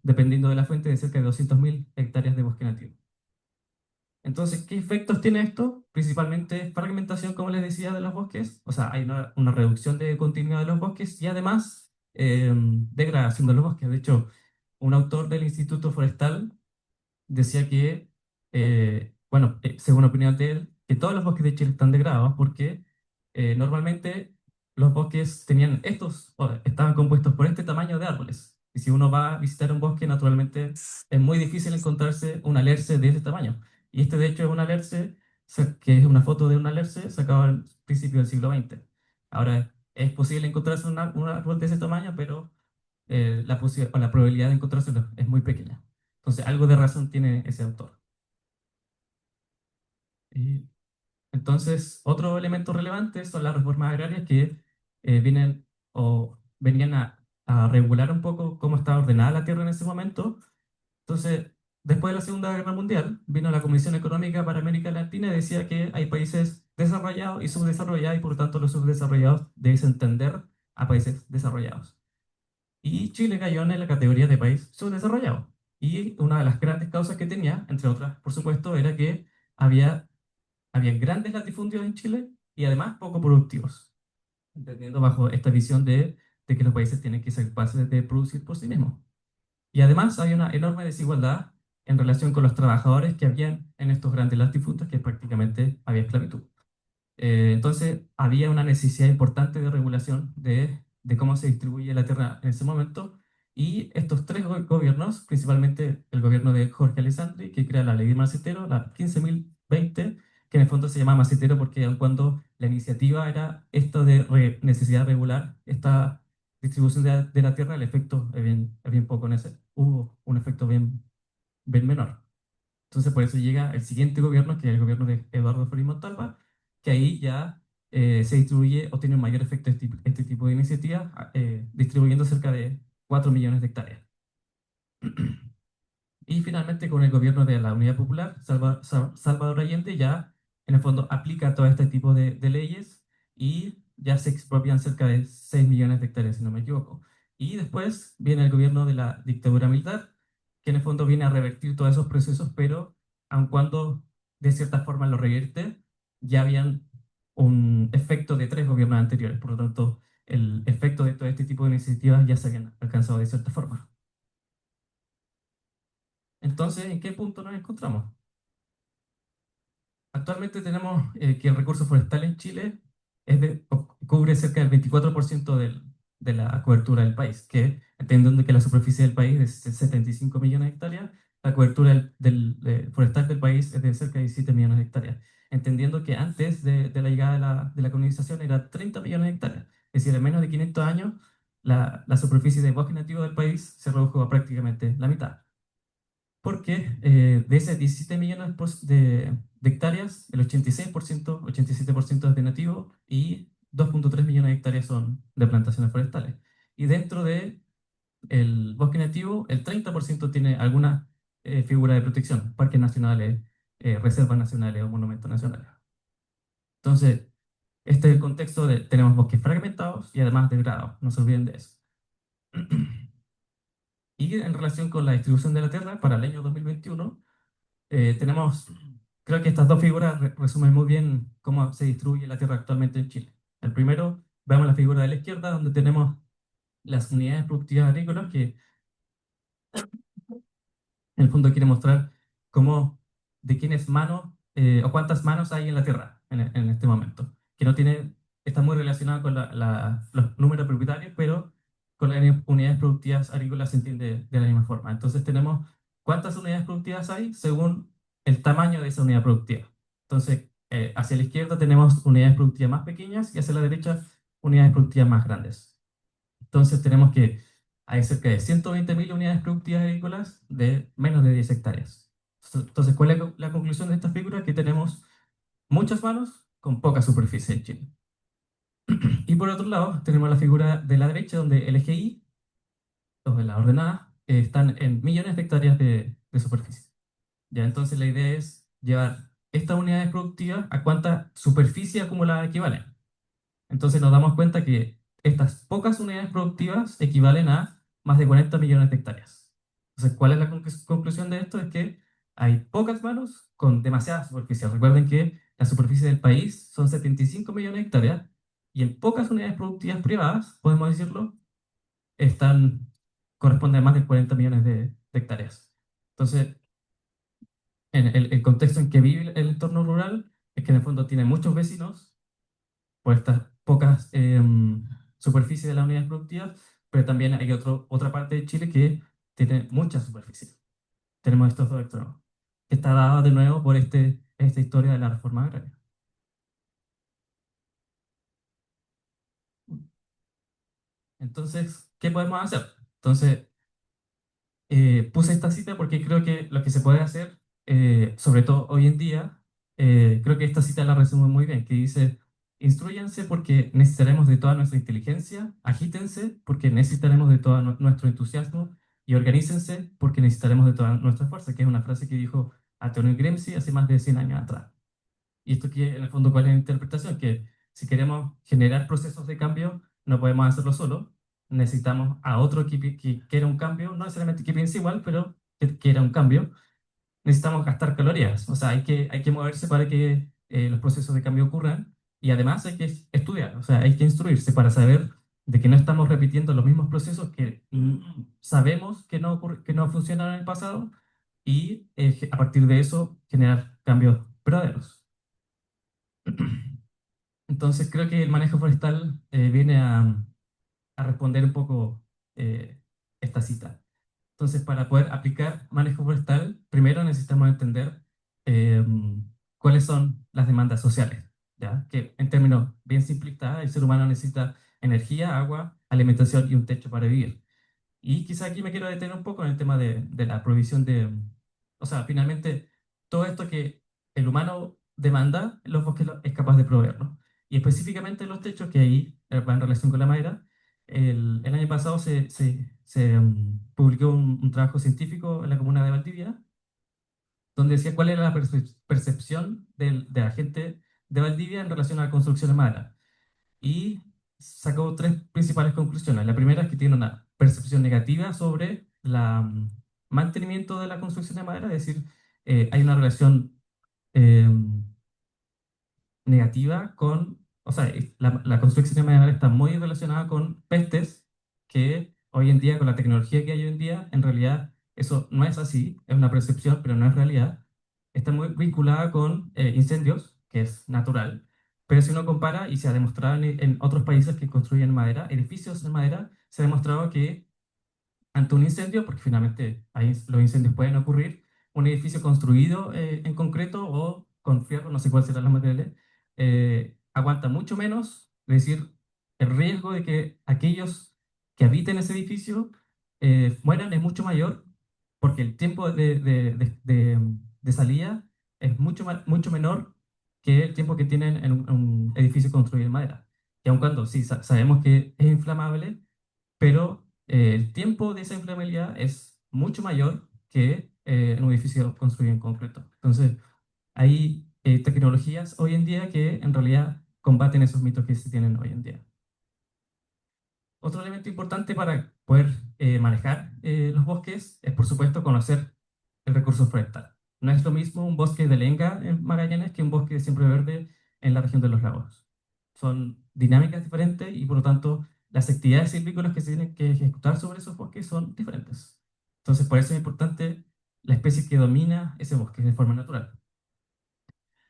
dependiendo de la fuente, de cerca de 200.000 hectáreas de bosque nativo. Entonces, ¿qué efectos tiene esto? Principalmente fragmentación, como les decía, de los bosques. O sea, hay una reducción de continuidad de los bosques y además degradación de los bosques. De hecho, un autor del Instituto Forestal decía que, bueno, según opinión de él, que todos los bosques de Chile están degradados porque normalmente los bosques tenían estaban compuestos por este tamaño de árboles. Y si uno va a visitar un bosque, naturalmente es muy difícil encontrarse un alerce de ese tamaño. Y este, de hecho, es un alerce, que es una foto de un alerce sacado al principio del siglo XX. Ahora, es posible encontrarse un árbol de ese tamaño, pero o la probabilidad de encontrárselo es muy pequeña. Entonces, algo de razón tiene ese autor. Y entonces, otro elemento relevante son las reformas agrarias que vienen o venían a regular un poco cómo estaba ordenada la tierra en ese momento. Entonces, después de la Segunda Guerra Mundial, vino la Comisión Económica para América Latina y decía que hay países desarrollados y subdesarrollados, y por lo tanto los subdesarrollados deben entender a países desarrollados. Y Chile cayó en la categoría de país subdesarrollado. Y una de las grandes causas que tenía, entre otras, por supuesto, era que había, había grandes latifundios en Chile y además poco productivos, entendiendo bajo esta visión de que los países tienen que ser capaces de producir por sí mismos. Y además había una enorme desigualdad en relación con los trabajadores que habían en estos grandes latifundios, que prácticamente había esclavitud. Entonces, había una necesidad importante de regulación de cómo se distribuye la tierra en ese momento. Y estos tres gobiernos, principalmente el gobierno de Jorge Alessandri, que crea la ley de Macetero, la 15.020, que en el fondo se llama Macetero porque aun cuando la iniciativa era esto de necesidad de regular esta distribución de la tierra, el efecto es bien poco en ese. Hubo un efecto bien menor. Entonces, por eso llega el siguiente gobierno, que es el gobierno de Eduardo Frei Montalva, que ahí ya se distribuye o tiene un mayor efecto este tipo de iniciativas, distribuyendo cerca de 4 millones de hectáreas. Y finalmente, con el gobierno de la Unidad Popular, Salvador Allende ya en el fondo aplica todo este tipo de leyes y ya se expropian cerca de 6 millones de hectáreas, si no me equivoco. Y después viene el gobierno de la dictadura militar, que en el fondo viene a revertir todos esos procesos, pero aun cuando de cierta forma lo revierte, ya habían un efecto de tres gobiernos anteriores. Por lo tanto, el efecto de todo este tipo de iniciativas ya se habían alcanzado de cierta forma. Entonces, ¿en qué punto nos encontramos? Actualmente tenemos que el recurso forestal en Chile cubre cerca del 24% de la cobertura del país, que entendiendo que la superficie del país es de 75 millones de hectáreas, la cobertura forestal del país es de cerca de 17 millones de hectáreas, entendiendo que antes de la llegada de la colonización era 30 millones de hectáreas, es decir, en menos de 500 años la superficie de bosque nativo del país se redujo a prácticamente la mitad. Porque de esas 17 millones de hectáreas, el 86%, 87% es de nativo y 2,3 millones de hectáreas son de plantaciones forestales. Y dentro de el bosque nativo, el 30% tiene alguna figura de protección, parques nacionales, reservas nacionales o monumentos nacionales. Entonces, este es el contexto de tenemos bosques fragmentados y además degradados, no se olviden de eso. Y en relación con la distribución de la tierra para el año 2021, tenemos, creo que estas dos figuras resumen muy bien cómo se distribuye la tierra actualmente en Chile. El primero, vemos la figura de la izquierda, donde tenemos las unidades productivas agrícolas, que En el fondo quiere mostrar cómo, de quién es mano o cuántas manos hay en la Tierra en este momento, que no tiene, está muy relacionado con los números propietarios, pero con las unidades productivas agrícolas se entiende de la misma forma. Entonces tenemos cuántas unidades productivas hay según el tamaño de esa unidad productiva. Entonces, hacia la izquierda tenemos unidades productivas más pequeñas y hacia la derecha unidades productivas más grandes. Entonces tenemos que hay cerca de 120.000 unidades productivas agrícolas de menos de 10 hectáreas. Entonces, ¿cuál es la conclusión de esta figura? Que tenemos muchas manos con poca superficie en Chile. Y por otro lado, tenemos la figura de la derecha, donde el eje Y, o de la ordenada, están en millones de hectáreas de superficie. Ya, entonces la idea es llevar estas unidades productivas a cuánta superficie acumulada equivalen. Entonces nos damos cuenta que estas pocas unidades productivas equivalen a más de 40 millones de hectáreas. Entonces, ¿cuál es la conclusión de esto? Es que hay pocas manos con demasiada superficie. Recuerden que la superficie del país son 75 millones de hectáreas y en pocas unidades productivas privadas, podemos decirlo, corresponden a más de 40 millones de hectáreas. Entonces, en el contexto en que vive el entorno rural es que en el fondo tiene muchos vecinos por estas pocas superficies de las unidades productivas, pero también hay otra parte de Chile que tiene mucha superficie. Tenemos estos dos extremos, que está dada de nuevo por esta historia de la reforma agraria. Entonces, ¿qué podemos hacer? Entonces, puse esta cita porque creo que lo que se puede hacer, sobre todo hoy en día, creo que esta cita la resume muy bien, que dice, instruyanse porque necesitaremos de toda nuestra inteligencia, agítense porque necesitaremos de todo nuestro entusiasmo y organícense porque necesitaremos de toda nuestra fuerza, que es una frase que dijo Antonio Gramsci hace más de 100 años atrás. Y esto que en el fondo, ¿cuál es la interpretación? Que si queremos generar procesos de cambio, no podemos hacerlo solo. Necesitamos a otro que quiera un cambio, no necesariamente que piense igual, pero que quiera un cambio. Necesitamos gastar calorías, o sea, hay que moverse para que los procesos de cambio ocurran. Y además hay que estudiar, o sea, hay que instruirse para saber de que no estamos repitiendo los mismos procesos que sabemos que no funcionaron en el pasado y a partir de eso generar cambios verdaderos. Entonces creo que el manejo forestal viene a responder un poco esta cita. Entonces, para poder aplicar manejo forestal, primero necesitamos entender eh, cuáles son las demandas sociales, ¿ya? Que en términos bien simplistas, el ser humano necesita energía, agua, alimentación y un techo para vivir. Y quizá aquí me quiero detener un poco en el tema de la provisión o sea, finalmente, todo esto que el humano demanda, los bosques es capaz de proveerlo. Y específicamente los techos, que ahí va en relación con la madera, el año pasado se publicó un trabajo científico en la comuna de Valdivia, donde decía cuál era la percepción de la gente de Valdivia en relación a la construcción de madera y sacó tres principales conclusiones. La primera es que tiene una percepción negativa sobre el mantenimiento de la construcción de madera, es decir, hay una relación eh, negativa o sea, la construcción de madera está muy relacionada con pestes que hoy en día, con la tecnología que hay hoy en día, en realidad eso no es así, es una percepción, pero no es realidad. Está muy vinculada con incendios, que es natural, pero si uno compara y se ha demostrado en otros países que construyen madera, edificios en madera, se ha demostrado que ante un incendio, porque finalmente ahí los incendios pueden ocurrir, un edificio construido en concreto o con fierro, no sé cuál serán los materiales, aguanta mucho menos, es decir, el riesgo de que aquellos que habiten ese edificio mueran es mucho mayor, porque el tiempo de salida es mucho menor que el tiempo que tienen en un edificio construido en madera. Y aun cuando sí sabemos que es inflamable, pero el tiempo de esa inflamabilidad es mucho mayor que en un edificio construido en concreto. Entonces, hay tecnologías hoy en día que en realidad combaten esos mitos que se tienen hoy en día. Otro elemento importante para poder manejar los bosques es, por supuesto, conocer el recurso forestal. No es lo mismo un bosque de lenga en Magallanes que un bosque de siempre verde en la región de los lagos. Son dinámicas diferentes y, por lo tanto, las actividades silvícolas que se tienen que ejecutar sobre esos bosques son diferentes. Entonces, por eso es importante la especie que domina ese bosque de forma natural.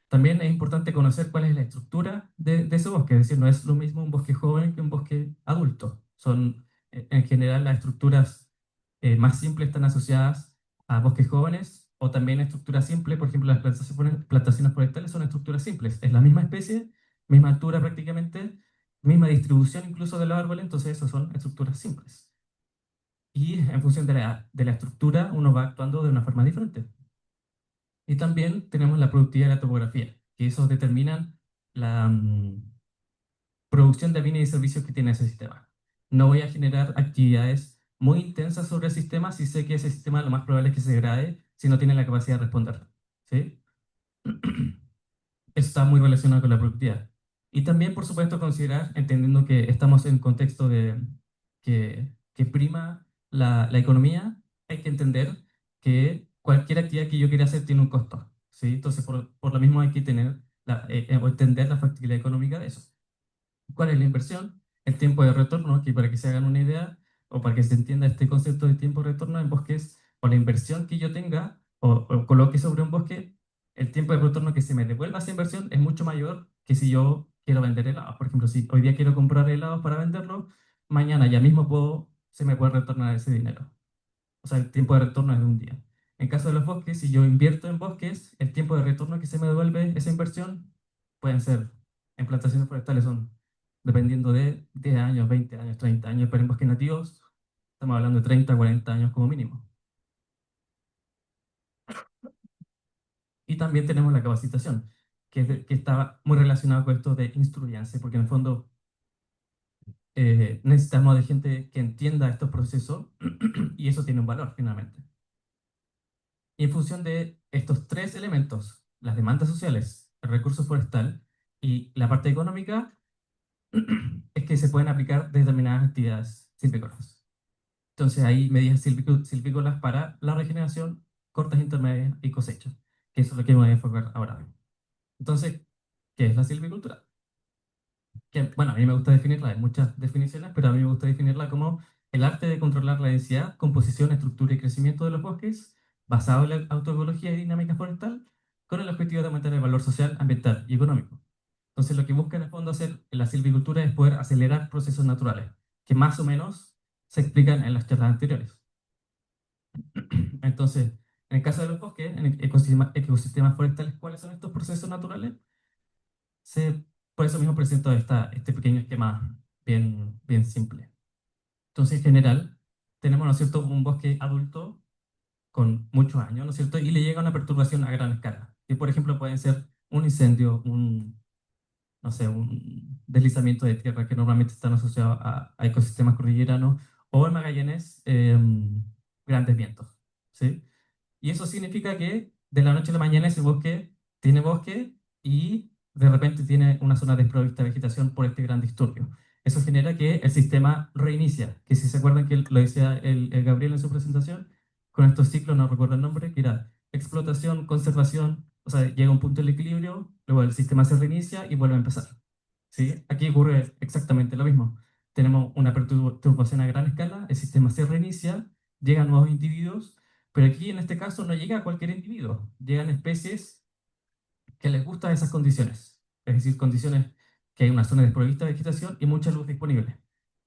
También es importante conocer cuál es la estructura de ese bosque, es decir, no es lo mismo un bosque joven que un bosque adulto. Son, en general, las estructuras más simples están asociadas a bosques jóvenes o también estructuras simples, por ejemplo, las plantaciones forestales son estructuras simples. Es la misma especie, misma altura prácticamente, misma distribución incluso de los árboles, entonces esas son estructuras simples. Y en función de la estructura uno va actuando de una forma diferente. Y también tenemos la productividad de la topografía, que eso determinan la producción de bienes y servicios que tiene ese sistema. No voy a generar actividades muy intensas sobre el sistema si sé que ese sistema lo más probable es que se degrade si no tiene la capacidad de responder. ¿Sí? Eso está muy relacionado con la productividad. Y también, por supuesto, considerar, entendiendo que estamos en un contexto de que prima la economía, hay que entender que cualquier actividad que yo quiera hacer tiene un costo. ¿Sí? Entonces, por lo mismo hay que tener o entender la factibilidad económica de eso. ¿Cuál es la inversión? El tiempo de retorno, que para que se hagan una idea o para que se entienda este concepto de tiempo de retorno en bosques, o la inversión que yo tenga o coloque sobre un bosque, el tiempo de retorno que se me devuelva esa inversión es mucho mayor que si yo quiero vender helados. Por ejemplo, si hoy día quiero comprar helados para venderlos, mañana ya mismo se me puede retornar ese dinero. O sea, el tiempo de retorno es de un día. En caso de los bosques, si yo invierto en bosques, el tiempo de retorno que se me devuelve esa inversión pueden ser, en plantaciones forestales son, dependiendo de 10 años, 20 años, 30 años, pero en bosques nativos estamos hablando de 30, 40 años como mínimo. Y también tenemos la capacitación, que está muy relacionado con esto de instruirse, porque en el fondo necesitamos de gente que entienda estos procesos y eso tiene un valor finalmente. Y en función de estos tres elementos, las demandas sociales, el recurso forestal y la parte económica, es que se pueden aplicar determinadas actividades silvícolas. Entonces hay medidas silvícolas para la regeneración, cortas, intermedias y cosechas, que eso es lo que me voy a enfocar ahora. Entonces, ¿qué es la silvicultura? Que, bueno, a mí me gusta definirla, hay muchas definiciones, pero a mí me gusta definirla como el arte de controlar la densidad, composición, estructura y crecimiento de los bosques, basado en la autoecología y dinámica forestal, con el objetivo de aumentar el valor social, ambiental y económico. Entonces, lo que busca en el fondo hacer en la silvicultura es poder acelerar procesos naturales, que más o menos se explican en las charlas anteriores. Entonces, en el caso de los bosques, en ecosistemas forestales, ¿cuáles son estos procesos naturales? Se, por eso mismo presento este pequeño esquema bien simple. Entonces, en general, tenemos, ¿no es cierto?, un bosque adulto con muchos años, ¿no es cierto?, y le llega una perturbación a gran escala. Y, por ejemplo, pueden ser un incendio, no sé, un deslizamiento de tierra que normalmente están asociados a ecosistemas cordilleranos, o en Magallanes, grandes vientos, ¿sí? Y eso significa que de la noche a la mañana ese bosque tiene bosque y de repente tiene una zona desprovista de vegetación por este gran disturbio. Eso genera que el sistema reinicia, que si se acuerdan que lo decía el Gabriel en su presentación, con estos ciclos, no recuerdo el nombre, que era explotación, conservación, o sea, llega un punto del equilibrio, luego el sistema se reinicia y vuelve a empezar. ¿Sí? Aquí ocurre exactamente lo mismo. Tenemos una perturbación a gran escala, el sistema se reinicia, llegan nuevos individuos, pero aquí en este caso no llega cualquier individuo, llegan especies que les gustan esas condiciones, es decir, condiciones que hay una zona desprovista de vegetación y mucha luz disponible.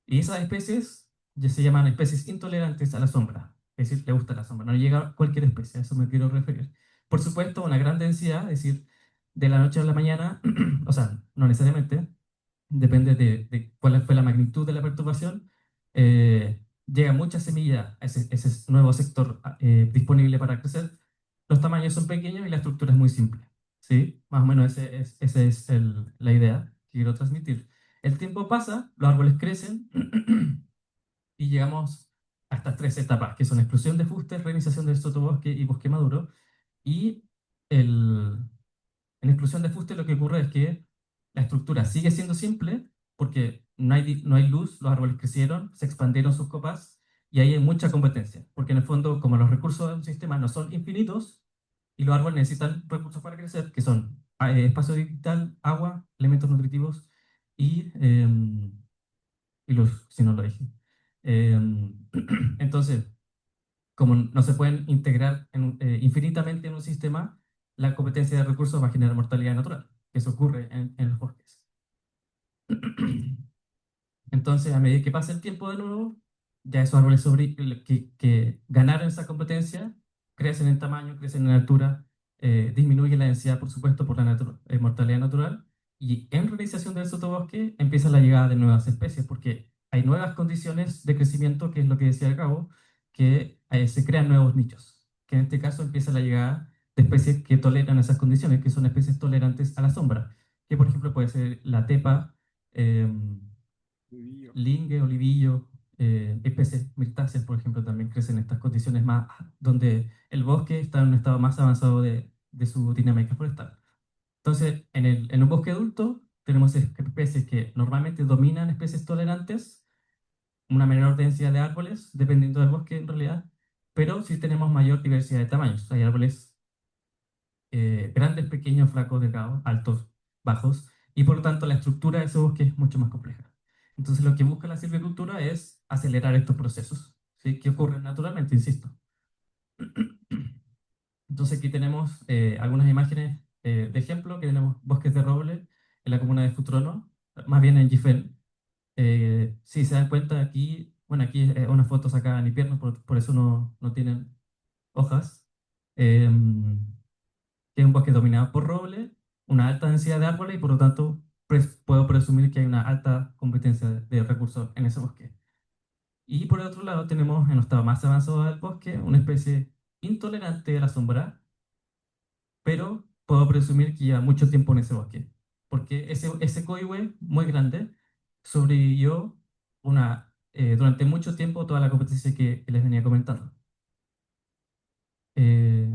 Y esas especies ya se llaman especies intolerantes a la sombra, es decir, le gusta la sombra, no llega cualquier especie, a eso me quiero referir. Por supuesto, una gran densidad, es decir, de la noche a la mañana, o sea, no necesariamente, depende de cuál fue la magnitud de la perturbación, llega mucha semilla a ese nuevo sector disponible para crecer. Los tamaños son pequeños y la estructura es muy simple. ¿Sí? Más o menos esa es la idea que quiero transmitir. El tiempo pasa, los árboles crecen y llegamos a estas tres etapas, que son explosión de fustes, reinización del sotobosque y bosque maduro. Y el, en explosión de fuste lo que ocurre es que la estructura sigue siendo simple porque no hay luz, los árboles crecieron, se expandieron sus copas y ahí hay mucha competencia, porque en el fondo, como los recursos de un sistema no son infinitos y los árboles necesitan recursos para crecer, que son espacio vital, agua, elementos nutritivos y luz, si no lo dije. Entonces, como no se pueden integrar infinitamente en un sistema, la competencia de recursos va a generar mortalidad natural. Eso ocurre en los bosques. Entonces, a medida que pasa el tiempo de nuevo, ya esos árboles que ganaron esa competencia crecen en tamaño, crecen en altura, disminuye la densidad, por supuesto, por la mortalidad natural, y en realización del sotobosque empieza la llegada de nuevas especies, porque hay nuevas condiciones de crecimiento, que es lo que decía el cabo, que se crean nuevos nichos, que en este caso empieza la llegada de especies que toleran esas condiciones, que son especies tolerantes a la sombra, que por ejemplo puede ser la tepa, em, Vivillo. lingue, olivillo, especies mirtáceas, por ejemplo, también crecen en estas condiciones más, donde el bosque está en un estado más avanzado de su dinámica forestal. Entonces, en un bosque adulto tenemos especies que normalmente dominan especies tolerantes, una menor densidad de árboles, dependiendo del bosque en realidad, pero sí tenemos mayor diversidad de tamaños. Hay árboles grandes, pequeños, flacos, delgados, altos, bajos, y por lo tanto la estructura de ese bosque es mucho más compleja. Entonces lo que busca la silvicultura es acelerar estos procesos, ¿sí? Que ocurren naturalmente, insisto. Entonces aquí tenemos algunas imágenes de ejemplo, que tenemos bosques de roble en la comuna de Futrono, más bien en Gifel. Si se dan cuenta aquí, bueno, aquí es una foto sacada en invierno, por eso no tienen hojas. Que es un bosque dominado por roble, una alta densidad de árboles y por lo tanto puedo presumir que hay una alta competencia de recursos en ese bosque. Y por el otro lado tenemos en el estado más avanzado del bosque una especie intolerante a la sombra, pero puedo presumir que lleva mucho tiempo en ese bosque, porque ese coihue muy grande sobrevivió durante mucho tiempo toda la competencia que les venía comentando. Eh,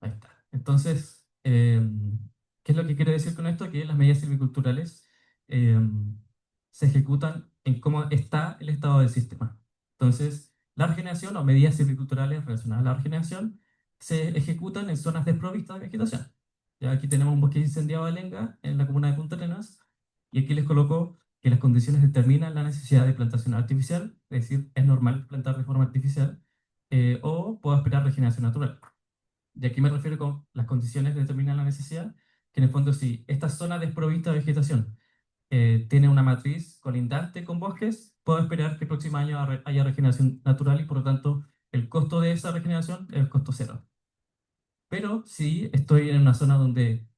Ahí está. Entonces, ¿qué es lo que quiero decir con esto? Que las medidas silviculturales se ejecutan en cómo está el estado del sistema. Entonces, la regeneración o medidas silviculturales relacionadas a la regeneración se ejecutan en zonas desprovistas de vegetación. Ya aquí tenemos un bosque incendiado de lenga en la comuna de Punta Arenas, y aquí les coloco que las condiciones determinan la necesidad de plantación artificial, es decir, es normal plantar de forma artificial, o puedo esperar regeneración natural. Y aquí me refiero con las condiciones que determinan la necesidad, que en el fondo si esta zona desprovista de vegetación tiene una matriz colindante con bosques, puedo esperar que el próximo año haya regeneración natural y por lo tanto el costo de esa regeneración es el costo cero. Pero si estoy en una zona donde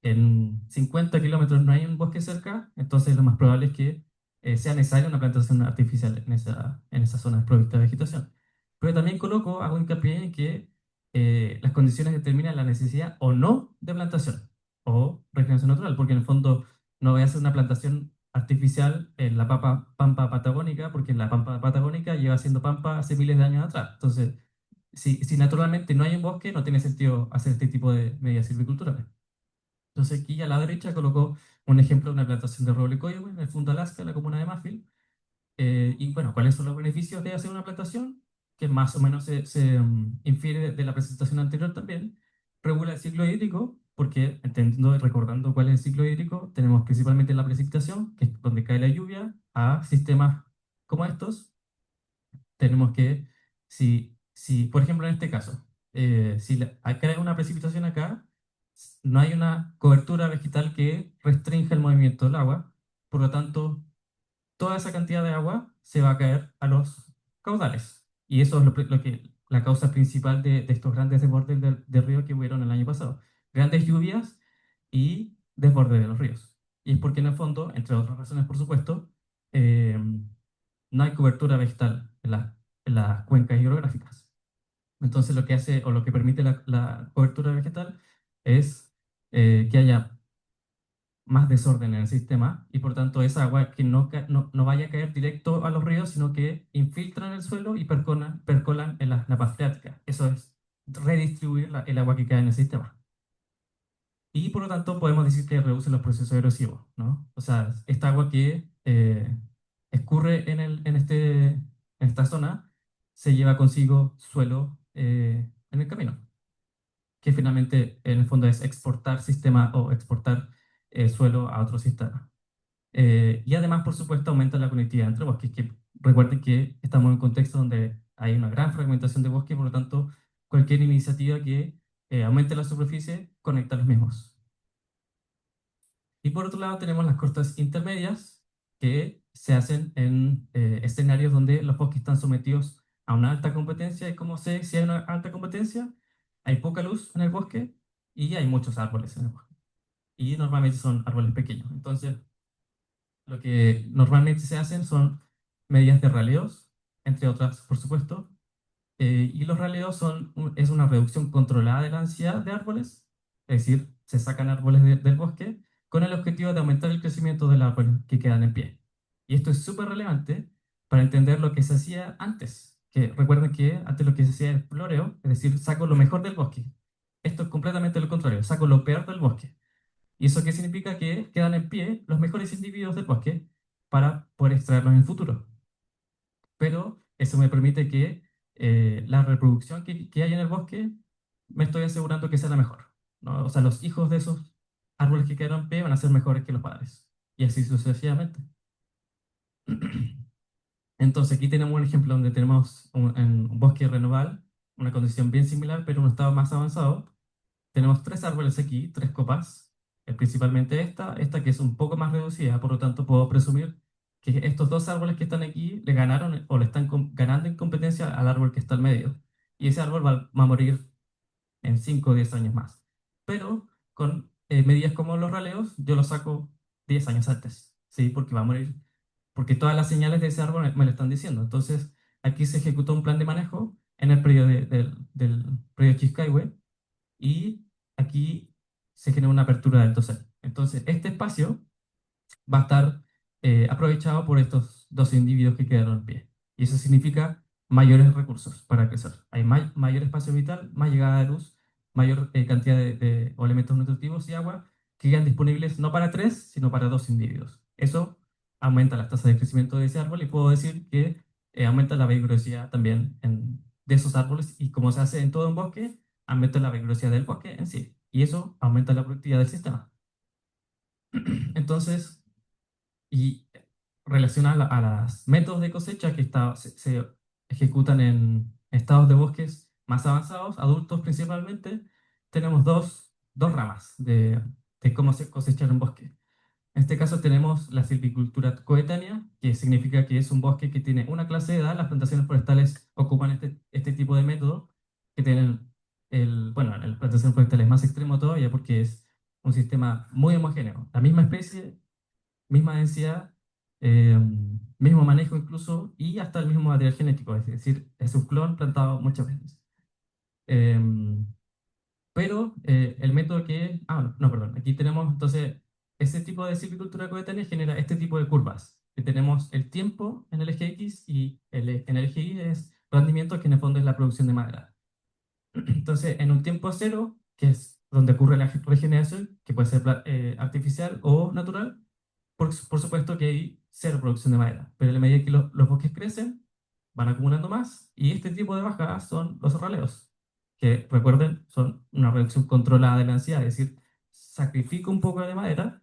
en 50 kilómetros no hay un bosque cerca, entonces lo más probable es que sea necesaria una plantación artificial en esa zona desprovista de vegetación. Pero también hago hincapié en que las condiciones determinan la necesidad o no de plantación o regeneración natural, porque en el fondo no voy a hacer una plantación artificial en la pampa patagónica, porque la pampa patagónica lleva siendo pampa hace miles de años atrás. Entonces, si naturalmente no hay un bosque, no tiene sentido hacer este tipo de medidas silviculturales. Entonces aquí a la derecha colocó un ejemplo de una plantación de roble coihue en el Fundo Alaska, en la comuna de Maffil. Y bueno, ¿cuáles son los beneficios de hacer una plantación? Que más o menos se infiere de la presentación anterior también. Regula el ciclo hídrico, porque entendiendo y recordando cuál es el ciclo hídrico, tenemos principalmente la precipitación, que es donde cae la lluvia, a sistemas como estos. Tenemos que, si por ejemplo en este caso, si acá hay una precipitación acá, no hay una cobertura vegetal que restrinja el movimiento del agua, por lo tanto, toda esa cantidad de agua se va a caer a los caudales. Y eso es la causa principal de estos grandes desbordes del río que hubieron el año pasado. Grandes lluvias y desborde de los ríos. Y es porque en el fondo, entre otras razones por supuesto, eh, no hay cobertura vegetal en las cuencas hidrográficas. Entonces lo que hace o lo que permite la cobertura vegetal es que haya más desorden en el sistema y por tanto esa agua que no vaya a caer directo a los ríos, sino que infiltran el suelo y percolan en las napas freáticas. Eso es redistribuir el agua que cae en el sistema. Y por lo tanto podemos decir que reduce los procesos erosivos, ¿no? O sea, esta agua que escurre en esta zona se lleva consigo suelo en el camino, que finalmente en el fondo es exportar sistema o exportar suelo a otro sistema. Y además, por supuesto, aumenta la conectividad entre bosques, que recuerden que estamos en un contexto donde hay una gran fragmentación de bosque, por lo tanto, cualquier iniciativa que aumente la superficie conecta los mismos. Y por otro lado tenemos las costas intermedias que se hacen en escenarios donde los bosques están sometidos a una alta competencia. ¿Y cómo sé si hay una alta competencia? Hay poca luz en el bosque y hay muchos árboles en el bosque. Y normalmente son árboles pequeños. Entonces, lo que normalmente se hacen son medidas de raleos, entre otras, por supuesto, y los raleos es una reducción controlada de la densidad de árboles, es decir, se sacan árboles del bosque con el objetivo de aumentar el crecimiento del árbol que quedan en pie. Y esto es súper relevante para entender lo que se hacía antes. Que recuerden que antes lo que se hacía era el floreo, es decir, saco lo mejor del bosque. Esto es completamente lo contrario, saco lo peor del bosque. ¿Y eso qué significa? Que quedan en pie los mejores individuos del bosque para poder extraerlos en el futuro, pero eso me permite que la reproducción que hay en el bosque me estoy asegurando que sea la mejor, ¿no? O sea, los hijos de esos árboles que quedaron en pie van a ser mejores que los padres, y así sucesivamente. Entonces, aquí tenemos un ejemplo donde tenemos en un bosque renovable, una condición bien similar, pero en un estado más avanzado. Tenemos tres árboles aquí, tres copas, principalmente esta que es un poco más reducida, por lo tanto puedo presumir que estos dos árboles que están aquí le ganaron o le están ganando en competencia al árbol que está al medio. Y ese árbol va a morir en 5 o 10 años más. Pero con medidas como los raleos, yo lo saco 10 años antes, ¿sí? Porque va a morir, porque todas las señales de ese árbol me lo están diciendo. Entonces, aquí se ejecutó un plan de manejo en el predio del predio Chiscaihue y aquí se genera una apertura del dosel. Entonces, este espacio va a estar aprovechado por estos dos individuos que quedaron en pie. Y eso significa mayores recursos para crecer. Hay mayor espacio vital, más llegada de luz, mayor cantidad o elementos nutritivos y agua que quedan disponibles no para tres, sino para dos individuos. Eso aumenta las tasas de crecimiento de ese árbol y puedo decir que aumenta la vigorosidad también de esos árboles y como se hace en todo un bosque, aumenta la vigorosidad del bosque en sí. Y eso aumenta la productividad del sistema. Entonces, y relacionada a las métodos de cosecha que se ejecutan en estados de bosques más avanzados, adultos principalmente, tenemos dos ramas de cómo se cosecha en un bosque. En este caso tenemos la silvicultura coetánea, que significa que es un bosque que tiene una clase de edad. Las plantaciones forestales ocupan este tipo de método, que tienen bueno, en las plantaciones forestales es más extremo todavía porque es un sistema muy homogéneo. La misma especie, misma densidad, eh, mismo manejo incluso, y hasta el mismo material genético, es decir, es un clon plantado muchas veces. Eh, pero el método que... Ah, no, no, perdón. Aquí tenemos entonces ese tipo de silvicultura coetánea genera este tipo de curvas. Que tenemos el tiempo en el eje X y en el eje Y es rendimiento, que en el fondo es la producción de madera. Entonces, en un tiempo cero, que es donde ocurre la regeneración, que puede ser artificial o natural, por supuesto que hay cero producción de madera, pero a la medida que los bosques crecen, van acumulando más y este tipo de bajadas son los raleos, que recuerden, son una reducción controlada de la densidad, es decir, sacrifico un poco de madera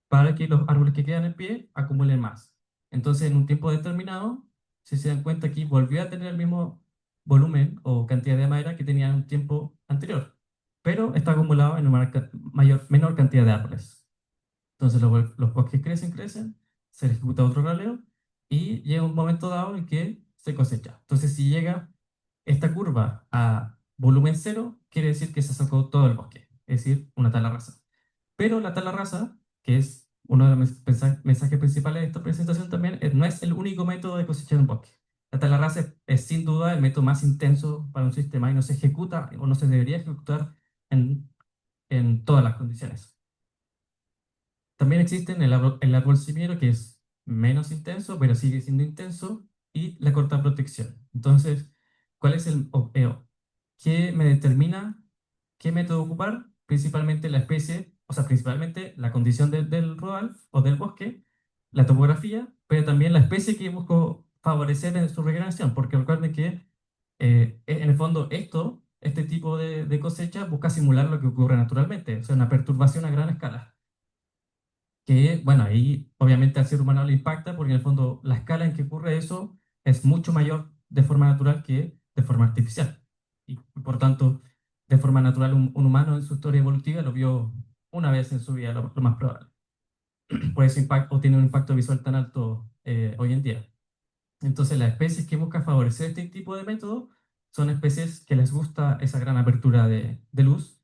para que los árboles que quedan en pie acumulen más. Entonces, en un tiempo determinado, si se dan cuenta aquí, volvió a tener el mismo volumen o cantidad de madera que tenía en un tiempo anterior, pero está acumulado en una menor cantidad de árboles. Entonces los bosques crecen, se ejecuta otro raleo y llega un momento dado en que se cosecha. Entonces si llega esta curva a volumen cero, quiere decir que se sacó todo el bosque, es decir, una tala rasa. Pero la tala rasa, que es uno de los mensajes principales de esta presentación también, no es el único método de cosechar un bosque. La tala rasa es sin duda el método más intenso para un sistema y no se ejecuta o no se debería ejecutar en todas las condiciones. También existen el árbol cimiero, que es menos intenso, pero sigue siendo intenso, y la corta protección. Entonces, ¿cuál es qué me determina qué método ocupar? Principalmente la especie, o sea, principalmente la condición del rodal o del bosque, la topografía, pero también la especie que busco favorecer en su regeneración, porque recuerden que en el fondo este tipo de cosecha busca simular lo que ocurre naturalmente, o sea, una perturbación a gran escala que, bueno, ahí obviamente al ser humano le impacta porque en el fondo la escala en que ocurre eso es mucho mayor de forma natural que de forma artificial. Y por tanto, de forma natural, un humano en su historia evolutiva lo vio una vez en su vida, lo más probable. Por ese impacto, o tiene un impacto visual tan alto hoy en día. Entonces, las especies que buscan favorecer este tipo de método son especies que les gusta esa gran apertura de luz,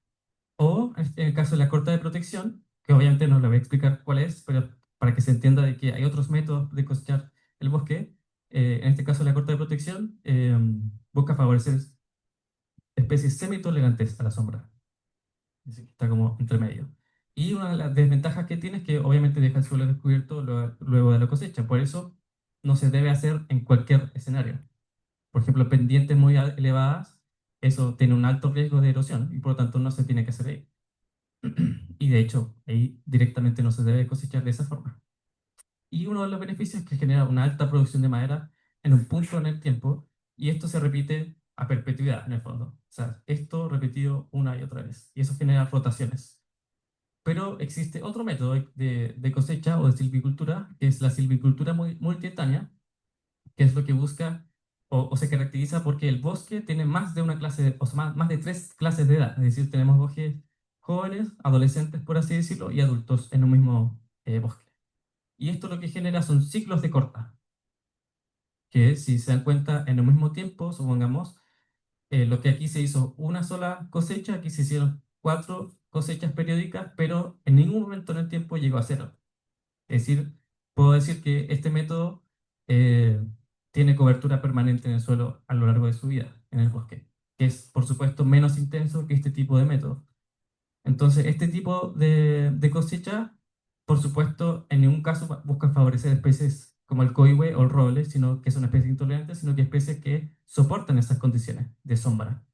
o en el caso de la corta de protección, que obviamente no le voy a explicar cuál es, pero para que se entienda de que hay otros métodos de cosechar el bosque, en este caso la corta de protección busca favorecer especies semi-tolerantes a la sombra, es decir, que está como entre medio. Y una de las desventajas que tiene es que obviamente deja el suelo descubierto luego de la cosecha, por eso no se debe hacer en cualquier escenario. Por ejemplo, pendientes muy elevadas, eso tiene un alto riesgo de erosión y por lo tanto no se tiene que hacer ahí. Y de hecho, ahí directamente no se debe cosechar de esa forma. Y uno de los beneficios es que genera una alta producción de madera en un punto en el tiempo, y esto se repite a perpetuidad en el fondo. O sea, esto repetido una y otra vez. Y eso genera rotaciones. Pero existe otro método de cosecha o de silvicultura, que es la silvicultura multietánea, que es lo que busca o se caracteriza porque el bosque tiene más de una clase, o sea, más de tres clases de edad. Es decir, tenemos bosques jóvenes, adolescentes, por así decirlo, y adultos en un mismo bosque. Y esto lo que genera son ciclos de corta, que si se dan cuenta, en el mismo tiempo, supongamos, lo que aquí se hizo una sola cosecha, aquí se hicieron cuatro cosechas periódicas, pero en ningún momento en el tiempo llegó a cero. Es decir, puedo decir que este método eh, tiene cobertura permanente en el suelo a lo largo de su vida en el bosque, que es, por supuesto, menos intenso que este tipo de método. Entonces, este tipo de cosecha, por supuesto, en ningún caso busca favorecer especies como el coihue o el roble, sino que son especies intolerantes, sino que especies que soportan esas condiciones de sombra.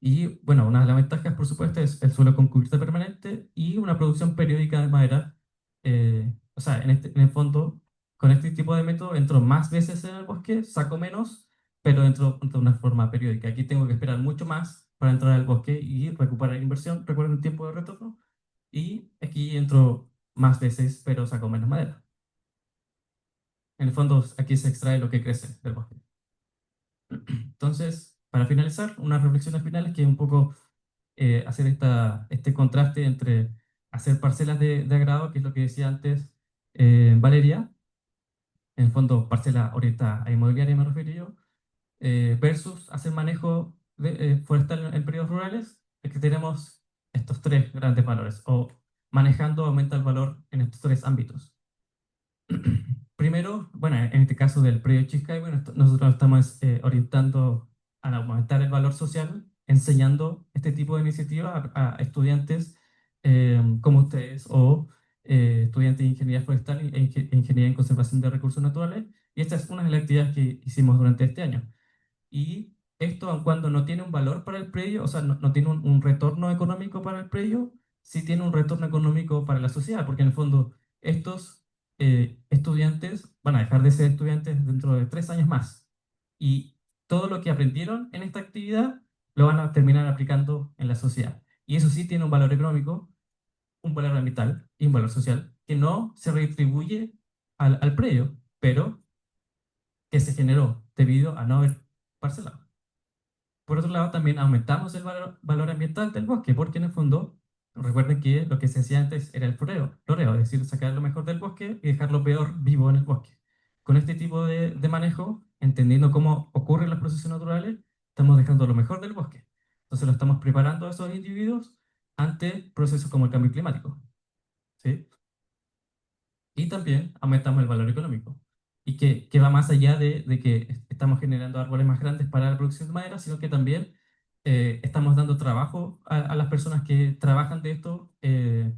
Y bueno, una de las ventajas, por supuesto, es el suelo con cubierta permanente y una producción periódica de madera. O sea, en el fondo, con este tipo de método entro más veces en el bosque, saco menos, pero entro de una forma periódica. Aquí tengo que esperar mucho más para entrar al bosque y recuperar la inversión, recuerden el tiempo de retorno. Y aquí entro más veces, pero saco menos madera. En el fondo, aquí se extrae lo que crece del bosque. Entonces, para finalizar, unas reflexiones finales que un poco hacer este contraste entre hacer parcelas de agrado, que es lo que decía antes Valeria, en el fondo parcela orientada a inmobiliaria me refiero yo, versus hacer manejo forestal en periodos rurales, es que tenemos estos tres grandes valores, o manejando aumenta el valor en estos tres ámbitos. Primero, bueno, en este caso del predio Chiscay, bueno, nosotros estamos orientando a aumentar el valor social, enseñando este tipo de iniciativas a estudiantes como ustedes o estudiantes de ingeniería forestal e ingeniería en conservación de recursos naturales. Y esta es una de las actividades que hicimos durante este año. Y esto, aun cuando no tiene un valor para el predio, o sea, no tiene un retorno económico para el predio, sí tiene un retorno económico para la sociedad, porque en el fondo estos estudiantes van a dejar de ser estudiantes dentro de 3 años más. Y todo lo que aprendieron en esta actividad lo van a terminar aplicando en la sociedad. Y eso sí tiene un valor económico, un valor ambiental y un valor social que no se retribuye al predio, pero que se generó debido a no haber parcelado. Por otro lado, también aumentamos el valor ambiental del bosque, porque en el fondo, recuerden que lo que se hacía antes era el floreo, es decir, sacar lo mejor del bosque y dejar lo peor vivo en el bosque. Con este tipo de manejo, entendiendo cómo ocurren los procesos naturales, estamos dejando lo mejor del bosque. Entonces lo estamos preparando a esos individuos ante procesos como el cambio climático. ¿Sí? Y también aumentamos el valor económico. Y que va más allá de que estamos generando árboles más grandes para la producción de madera, sino que también estamos dando trabajo a las personas que trabajan de esto eh,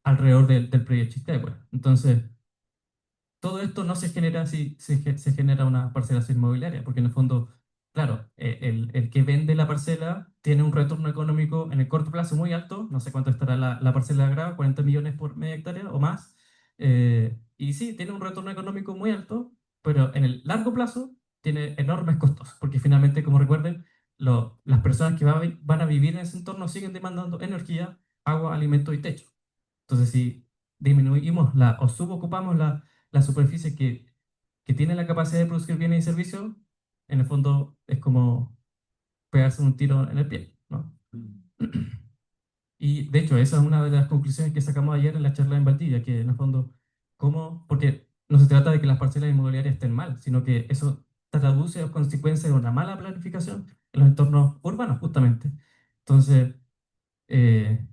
alrededor del proyecto Chistehue. Entonces, todo esto no se genera si se genera una parcelación inmobiliaria, porque en el fondo, claro, el que vende la parcela tiene un retorno económico en el corto plazo muy alto, no sé cuánto estará la parcela de grado, 40 millones por media hectárea o más, y sí, tiene un retorno económico muy alto, pero en el largo plazo tiene enormes costos, porque finalmente, como recuerden, las personas que van a vivir en ese entorno siguen demandando energía, agua, alimento y techo. Entonces, si disminuimos o subocupamos la superficie que que tiene la capacidad de producir bienes y servicios, en el fondo es como pegarse un tiro en el pie, ¿no? Y de hecho, esa es una de las conclusiones que sacamos ayer en la charla en Valdivia, que en el fondo, ¿cómo? Porque no se trata de que las parcelas inmobiliarias estén mal, sino que eso traduce a consecuencia de una mala planificación en los entornos urbanos, justamente. Entonces, eh,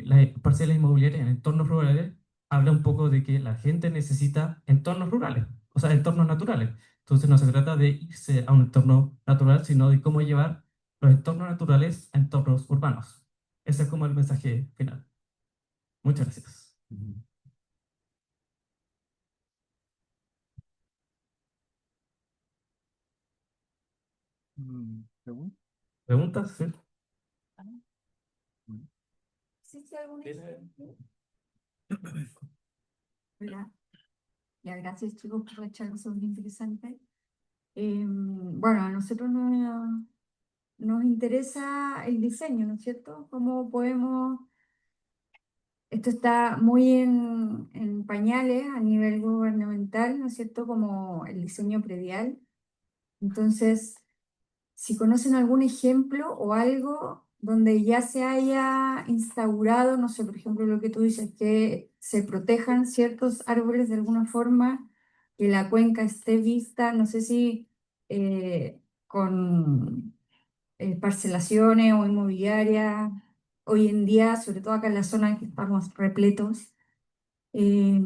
las parcelas inmobiliarias en entornos rurales habla un poco de que la gente necesita entornos rurales, o sea, entornos naturales. Entonces, no se trata de irse a un entorno natural, sino de cómo llevar los entornos naturales a entornos urbanos. Ese es como el mensaje final. Muchas gracias. ¿Pregunta? ¿Preguntas? Sí. ¿Existe algún ejemplo? Hola, ya, gracias chicos por la charla, son muy interesantes. Bueno, a nosotros nos interesa el diseño, ¿no es cierto? ¿Cómo podemos? Esto está muy en pañales a nivel gubernamental, ¿no es cierto? Como el diseño predial. Entonces, si conocen algún ejemplo o algo donde ya se haya instaurado, no sé, por ejemplo, lo que tú dices, que se protejan ciertos árboles de alguna forma, que la cuenca esté vista, no sé si con parcelaciones o inmobiliarias, hoy en día, sobre todo acá en la zona en que estamos repletos. Eh,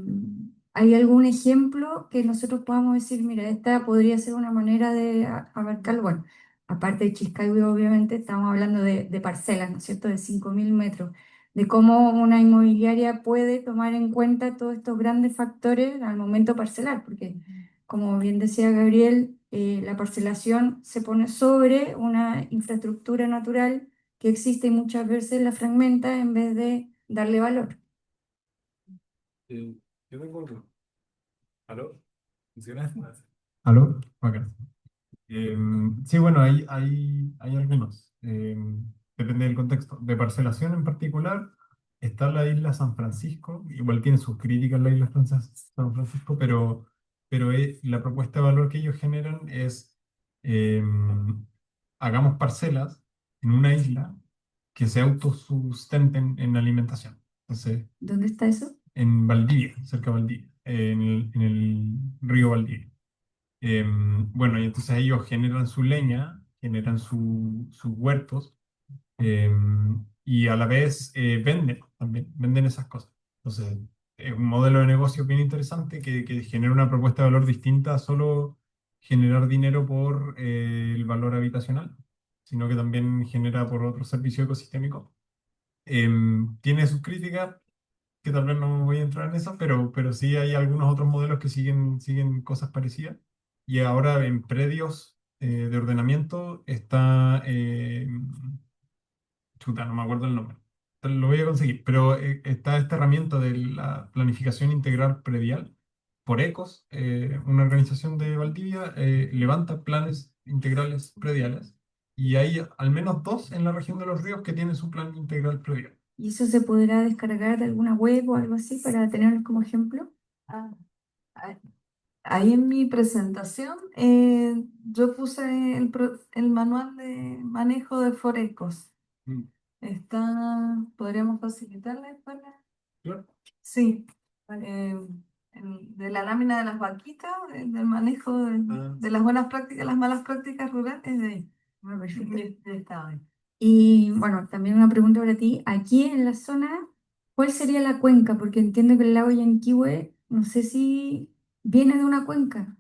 ¿Hay algún ejemplo que nosotros podamos decir, mira, esta podría ser una manera de abarcarlo? Bueno, aparte de Chiscaybe, obviamente, estamos hablando de parcelas, ¿no es cierto?, de 5.000 metros, de cómo una inmobiliaria puede tomar en cuenta todos estos grandes factores al momento parcelar, porque, como bien decía Gabriel, la parcelación se pone sobre una infraestructura natural que existe y muchas veces la fragmenta en vez de darle valor. Yo tengo otro. ¿Aló? ¿Funciona? ¿Aló? Ok. Sí, bueno, hay algunos. Depende del contexto. De parcelación en particular, está la isla San Francisco. Igual tiene sus críticas la isla San Francisco, pero la propuesta de valor que ellos generan es hagamos parcelas en una isla que se autosustenten en alimentación. Entonces, ¿Dónde está eso? en Valdivia, cerca de Valdivia, en el río Valdivia. Bueno, y entonces ellos generan su leña, generan sus huertos, y a la vez venden también, venden esas cosas. Entonces, es un modelo de negocio bien interesante que genera una propuesta de valor distinta a solo generar dinero por el valor habitacional, sino que también genera por otros servicios ecosistémicos. Tiene sus críticas, que tal vez no voy a entrar en eso, pero sí hay algunos otros modelos que siguen cosas parecidas. Y ahora en predios de ordenamiento está, chuta, no me acuerdo el nombre, lo voy a conseguir, pero está esta herramienta de la planificación integral predial por ECOS, una organización de Valdivia, levanta planes integrales prediales y hay al menos dos en la región de Los Ríos que tienen su plan integral predial. ¿Y eso se podrá descargar de alguna web o algo así para tenerlo como ejemplo? Ah, ah, ahí en mi presentación yo puse el manual de manejo de Forecos. Mm, Está, podríamos facilitarle para. claro. Sí, de la lámina de las vaquitas, del manejo Ah, de las buenas prácticas, las malas prácticas rurales, es de ahí. Ah, perfecto. De esta ahí. Y bueno, también una pregunta para ti. Aquí en la zona, ¿cuál sería la cuenca? Porque entiendo que el lago Yanquihue, no sé si viene de una cuenca.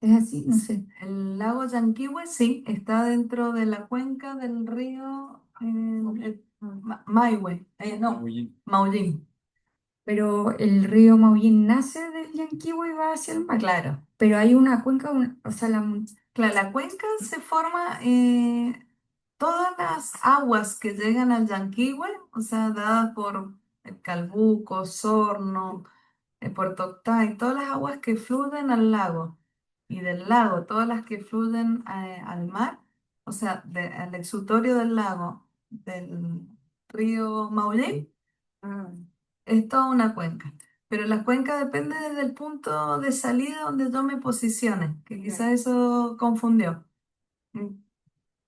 ¿Es así? No sé. El lago Yanquihue, sí, está dentro de la cuenca del río Maihue, no, Maullín. Maullín. Pero el río Maullín nace del Yanquihue y va hacia el mar. Claro. Pero hay una cuenca, o sea, Claro, la cuenca se forma, todas las aguas que llegan al Yanquihue, o sea, dadas por el Calbuco, Sorno, Puerto Octay, todas las aguas que fluyen al lago, y del lago, todas las que fluyen al mar, o sea, al exutorio del lago, del río Maule, ah, es toda una cuenca. Pero la cuenca depende del punto de salida donde yo me posicione, que Claro. quizás eso confundió. Mm,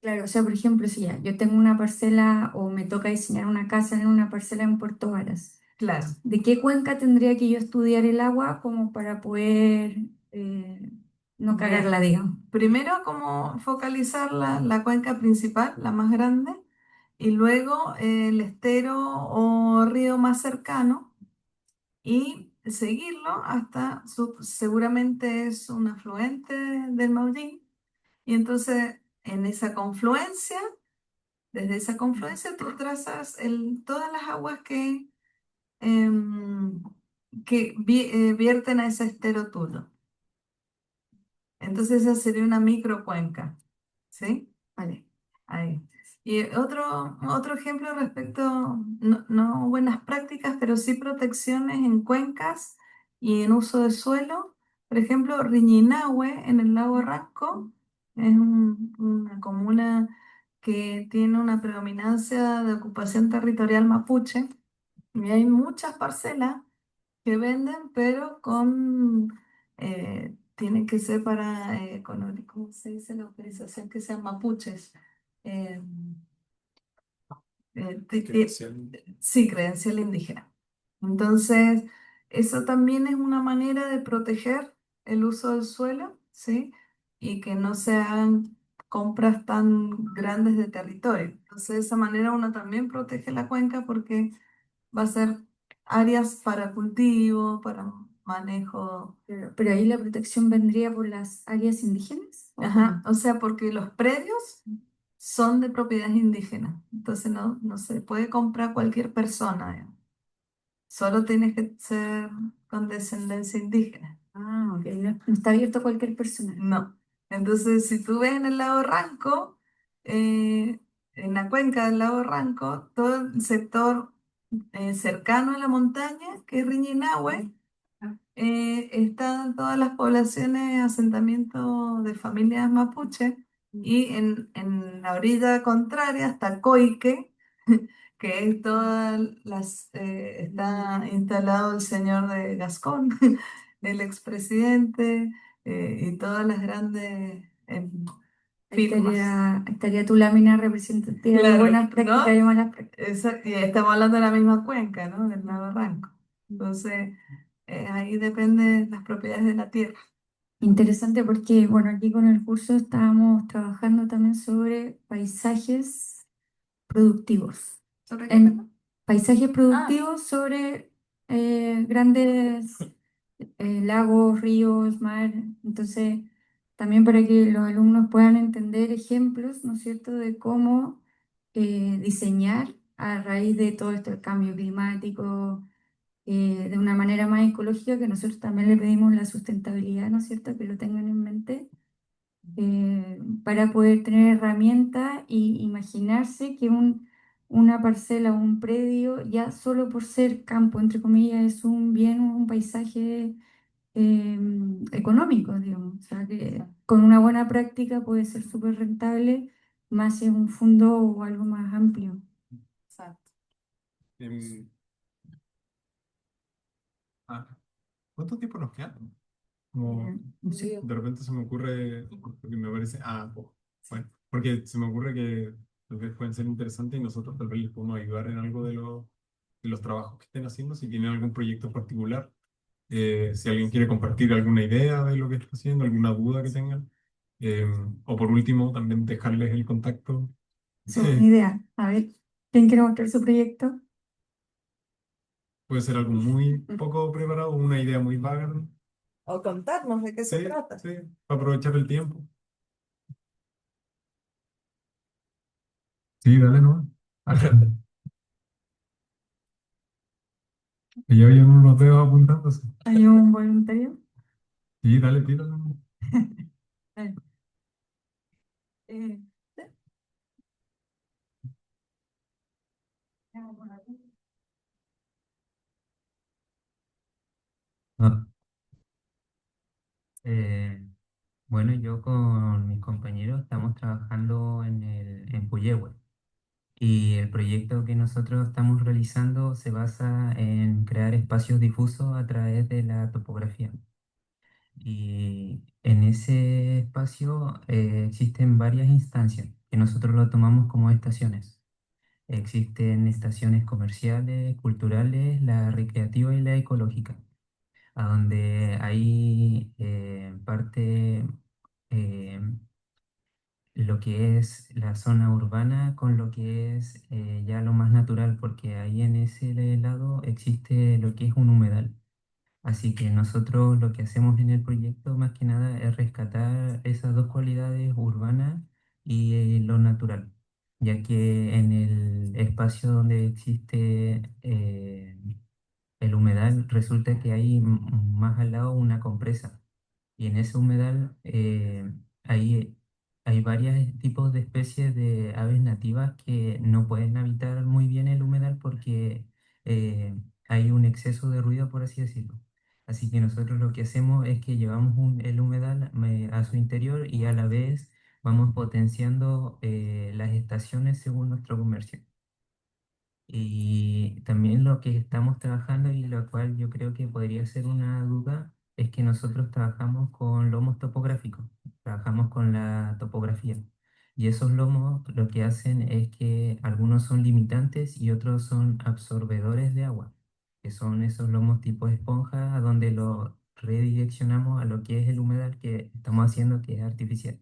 Claro, o sea, por ejemplo, si ya yo tengo una parcela o me toca diseñar una casa en una parcela en Puerto Varas, Claro. ¿de qué cuenca tendría que yo estudiar el agua como para poder no Bien. cagarla, digamos? Primero, como focalizar la cuenca principal, la más grande, y luego el estero o río más cercano y seguirlo hasta seguramente es un afluente del Maullín. Y entonces, en esa confluencia, desde esa confluencia, tú trazas todas las aguas em, que vierten a ese estero tuyo. Entonces, esa sería una microcuenca, ¿sí? Vale. Ahí. Y otro ejemplo respecto, no buenas prácticas, pero sí protecciones en cuencas y en uso de suelo. Por ejemplo, Riñinahue en el lago Rasco es una comuna que tiene una predominancia de ocupación territorial mapuche y hay muchas parcelas que venden, pero tiene que ser ¿cómo se dice la autorización? Que sean mapuches. Eh, Credencial. sí, credencial indígena. Entonces, eso también es una manera de proteger el uso del suelo, ¿sí? Y que no se hagan compras tan grandes de territorio. Entonces, de esa manera uno también protege la cuenca porque va a ser áreas para cultivo, para manejo. Pero ahí la protección vendría por las áreas indígenas. Ajá, o sea, porque los predios son de propiedad indígena, entonces no se puede comprar cualquier persona, digamos. Solo tienes que ser con descendencia indígena. Ah, ok, no está abierto a cualquier persona. No. Entonces, si tú ves en el lago Ranco, eh, en la cuenca del lago Ranco, todo el sector cercano a la montaña, que es Riñinahue, están todas las poblaciones, asentamientos de familias mapuche, y en la orilla contraria está Coique, que es está instalado el señor de Gascón, el expresidente, y todas las grandes Ahí firmas. estaría tu lámina representativa de Claro, buenas prácticas ¿no? y malas prácticas. Y estamos hablando de la misma cuenca, ¿no? Del lago Ranco. Entonces, ahí depende las propiedades de la tierra. Interesante porque, bueno, aquí con el curso estábamos trabajando también sobre paisajes productivos. ¿Sobre qué, En perdón? paisajes productivos sobre grandes lagos, ríos, mar. Entonces, también para que los alumnos puedan entender ejemplos, ¿no es cierto?, de cómo diseñar a raíz de todo esto, el cambio climático, de una manera más ecológica, que nosotros también le pedimos la sustentabilidad, ¿no es cierto?, que lo tengan en mente, para poder tener herramientas y imaginarse que una parcela o un predio, ya solo por ser campo, entre comillas, es un bien, un paisaje económicos, digamos. O sea, que con una buena práctica puede ser súper rentable, más si es un fondo o algo más amplio. Exacto. Em, ah, ¿Cuánto tiempo nos queda? Como No sé. de repente se me ocurre, porque me parece, bueno, porque se me ocurre que tal vez pueden ser interesantes y nosotros tal vez les podemos ayudar en algo de los trabajos que estén haciendo, si tienen algún proyecto particular, si alguien quiere compartir alguna idea de lo que está haciendo, alguna duda que tengan, eh, o por último también dejarles el contacto. Eso es una idea. A ver, ¿quién quiere mostrar su proyecto? Puede ser algo muy poco preparado, una idea muy vaga, ¿no? O contarnos de qué se Sí, trata. sí, para aprovechar el tiempo. Sí, dale, ¿no? Que ya habían unos dedos apuntándose. ¿Hay un voluntario? Sí, dale, tíralo. ¿No? Eh, Ah, eh, bueno, yo con mis compañeros estamos trabajando en Puyehue Y el proyecto que nosotros estamos realizando se basa en crear espacios difusos a través de la topografía. Y en ese espacio existen varias instancias que nosotros lo tomamos como estaciones. Existen estaciones comerciales, culturales, la recreativa y la ecológica, a donde hay parte eh, lo que es la zona urbana con lo que es ya lo más natural, porque ahí en ese lado existe lo que es un humedal. Así que nosotros lo que hacemos en el proyecto más que nada es rescatar esas dos cualidades urbanas y lo natural, ya que en el espacio donde existe el humedal resulta que hay más al lado una compresa y en ese humedal hay, hay varios tipos de especies de aves nativas que no pueden habitar muy bien el humedal porque eh, hay un exceso de ruido, por así decirlo. Así que nosotros lo que hacemos es que llevamos el humedal a su interior y a la vez vamos potenciando las estaciones según nuestro comercio. Y también lo que estamos trabajando y lo cual yo creo que podría ser una duda es que nosotros trabajamos con lomos topográficos, trabajamos con la topografía. Y esos lomos lo que hacen es que algunos son limitantes y otros son absorbedores de agua, que son esos lomos tipo esponja a donde lo redireccionamos a lo que es el humedal que estamos haciendo que es artificial.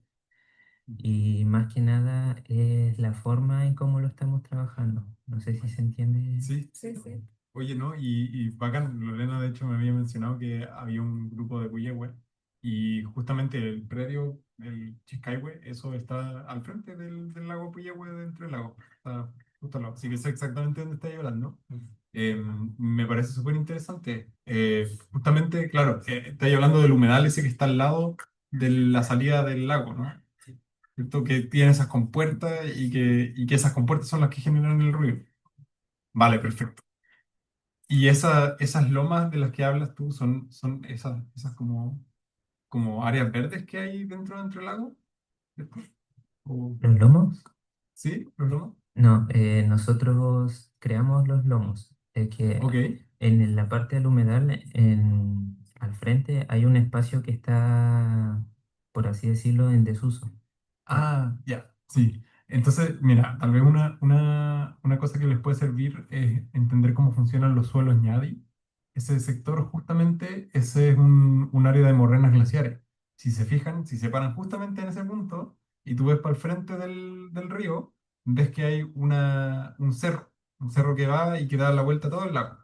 Y más que nada es la forma en cómo lo estamos trabajando. No sé si se entiende. Sí, Sí, sí. oye, ¿no? Y bacán, Lorena de hecho me había mencionado que había un grupo de Puyehue y justamente el predio, el Chiscaihue, eso está al frente del lago Puyehue de Entre Lagos, está justo al lado, así que sé exactamente dónde estáis hablando. Me parece súper interesante. Justamente, claro, estáis hablando del humedal ese que está al lado de la salida del lago, ¿no? ¿Cierto? Que tiene esas compuertas y que esas compuertas son las que generan el ruido. Vale, perfecto. Y esas lomas de las que hablas tú son esas como áreas verdes que hay dentro de Entre Lagos. ¿Cierto? O- ¿Los lomos? ¿Sí? ¿Los lomas? No, nosotros creamos los lomos. Es que Ok. en la parte del humedal, al frente, hay un espacio que está, por así decirlo, en desuso. Ah, Ah, ya, sí. Entonces, mira, tal vez una cosa que les puede servir es entender cómo funcionan los suelos ñadi. Ese sector, justamente, ese es un área de morrenas glaciares. Si se fijan, si se paran justamente en ese punto y tú ves para el frente del río, ves que hay un cerro que va y que da la vuelta a todo el lago.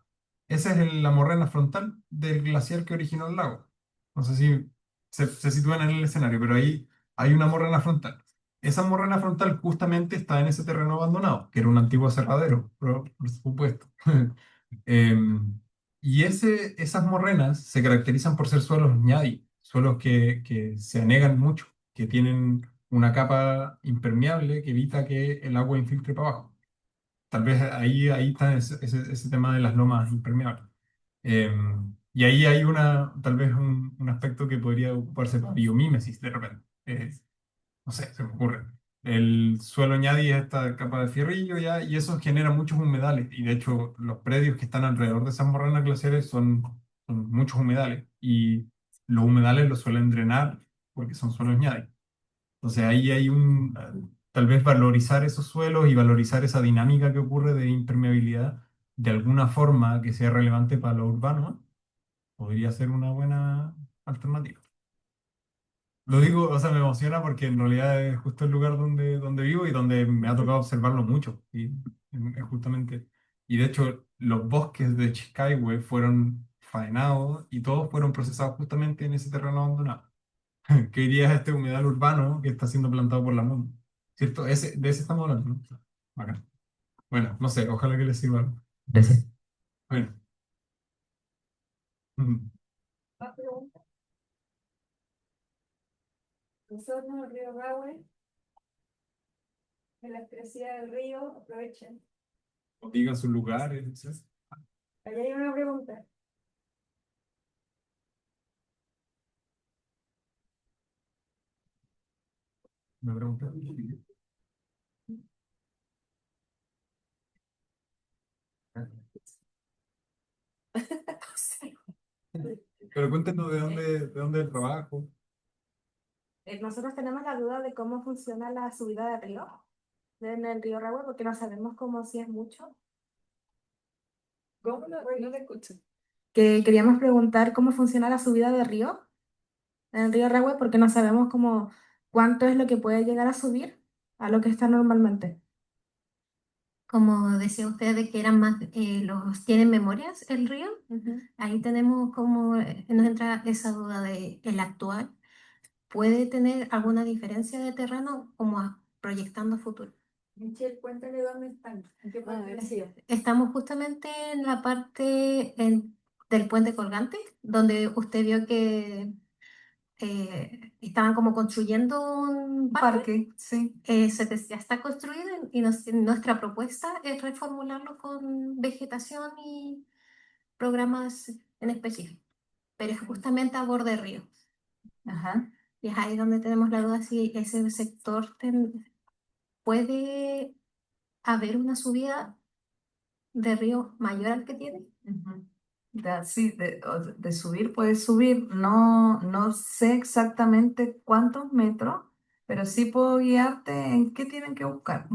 Esa es la morrena frontal del glaciar que originó el lago. No sé si se sitúan en el escenario, pero ahí hay una morrena frontal. Esa morrena frontal justamente está en ese terreno abandonado, que era un antiguo aserradero, por supuesto. Em, y esas morrenas se caracterizan por ser suelos ñadi, suelos que se anegan mucho, que tienen una capa impermeable que evita que el agua infiltre para abajo. Tal vez ahí está ese tema de las lomas impermeables. Y ahí hay tal vez un aspecto que podría ocuparse para biomímesis de repente. No sé, se me ocurre. El suelo añade esta capa de fierrillo ya, y eso genera muchos humedales. Y de hecho, los predios que están alrededor de esas morrenas glaciares son muchos humedales. Y los humedales los suelen drenar porque son suelos ñadi. Entonces ahí hay tal vez valorizar esos suelos y valorizar esa dinámica que ocurre de impermeabilidad de alguna forma que sea relevante para lo urbano, podría ser una buena alternativa. Lo digo, o sea, me emociona porque en realidad es justo el lugar donde vivo y donde me ha tocado observarlo mucho. Y justamente, y de hecho, los bosques de Chiscaihue fueron faenados y todos fueron procesados justamente en ese terreno abandonado. Que iría a este humedal urbano que está siendo plantado por la MUN. ¿Cierto? De ese estamos hablando, ¿no? Bacán. Bueno, no sé, ojalá que les sirva. gracias. Bueno. mm, Más preguntas. Osorno, el río Rahue, de la crecida del río, aprovechen. Digan sus lugares, etc. Allá hay una pregunta. Me preguntan. Pero cuéntenos de dónde el trabajo. Nosotros tenemos la duda de cómo funciona la subida de río, en el río Ragua, porque no sabemos cómo si es mucho. ¿Cómo no te escucho? Que queríamos preguntar cómo funciona la subida de río en el río Ragua, porque no sabemos cómo cuánto es lo que puede llegar a subir a lo que está normalmente. Como decía usted de que eran más, los tienen memorias el río, ahí tenemos como, nos entra esa duda de el actual, ¿puede tener alguna diferencia de terreno como proyectando a futuro? Michelle, cuéntale dónde están, en qué parte de la ciudad. Estamos justamente en la parte del puente colgante, donde usted vio que estaban como construyendo un parque. Parque, sí. Ya está construido y nuestra propuesta es reformularlo con vegetación y programas en específico, pero es justamente a borde de río. Ajá. Y es ahí donde tenemos la duda si ese sector puede haber una subida de río mayor al que tiene. Ujú. Sí, de subir puede subir. No, no sé exactamente cuántos metros, pero sí puedo guiarte en qué tienen que buscar.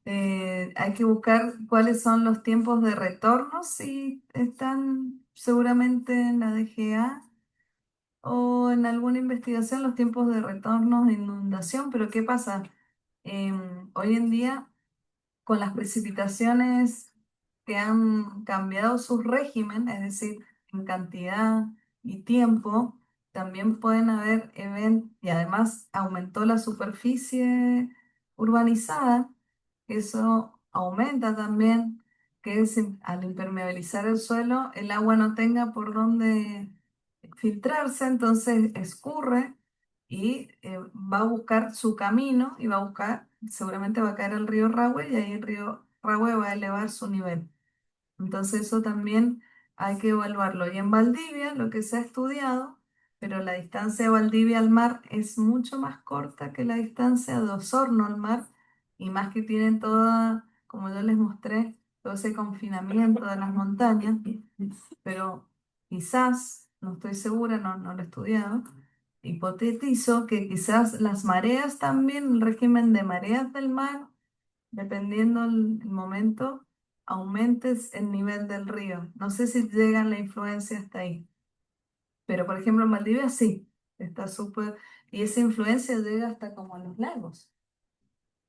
Hay que buscar cuáles son los tiempos de retorno, si están seguramente en la DGA o en alguna investigación los tiempos de retorno de inundación. Pero ¿qué pasa? Hoy en día con las precipitaciones que han cambiado su régimen, es decir, en cantidad y tiempo, también pueden haber eventos, y además aumentó la superficie urbanizada, eso aumenta también que al impermeabilizar el suelo, el agua no tenga por dónde filtrarse, entonces escurre y va a buscar su camino y va a buscar, seguramente va a caer al río Rahue y ahí el río Rahue va a elevar su nivel. Entonces eso también hay que evaluarlo. Y en Valdivia, lo que se ha estudiado, pero la distancia de Valdivia al mar es mucho más corta que la distancia de Osorno al mar, y más que tienen toda, como yo les mostré, todo ese confinamiento de las montañas, pero quizás, no estoy segura, no lo he estudiado, hipotetizo que quizás las mareas también, el régimen de mareas del mar, dependiendo el momento, aumentes el nivel del río. No sé si llega la influencia hasta ahí, pero por ejemplo en Valdivia sí, está súper, y esa influencia llega hasta como a los lagos,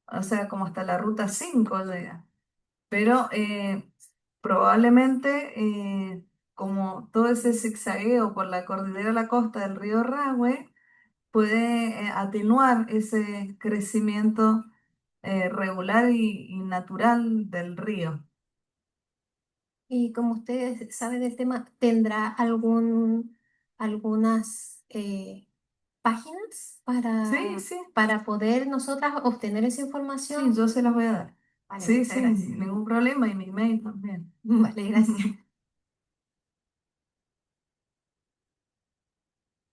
o sea, como hasta la ruta 5 llega. Pero probablemente, como todo ese zigzagueo por la cordillera de la costa del río Rahue, puede atenuar ese crecimiento regular y natural del río. Y como usted sabe del tema, ¿tendrá algunas páginas Sí, sí, para poder nosotras obtener esa sí, información? yo se las voy a dar. Vale, Sí, muchas sí, gracias. ningún problema, y mi mail también. Vale, gracias.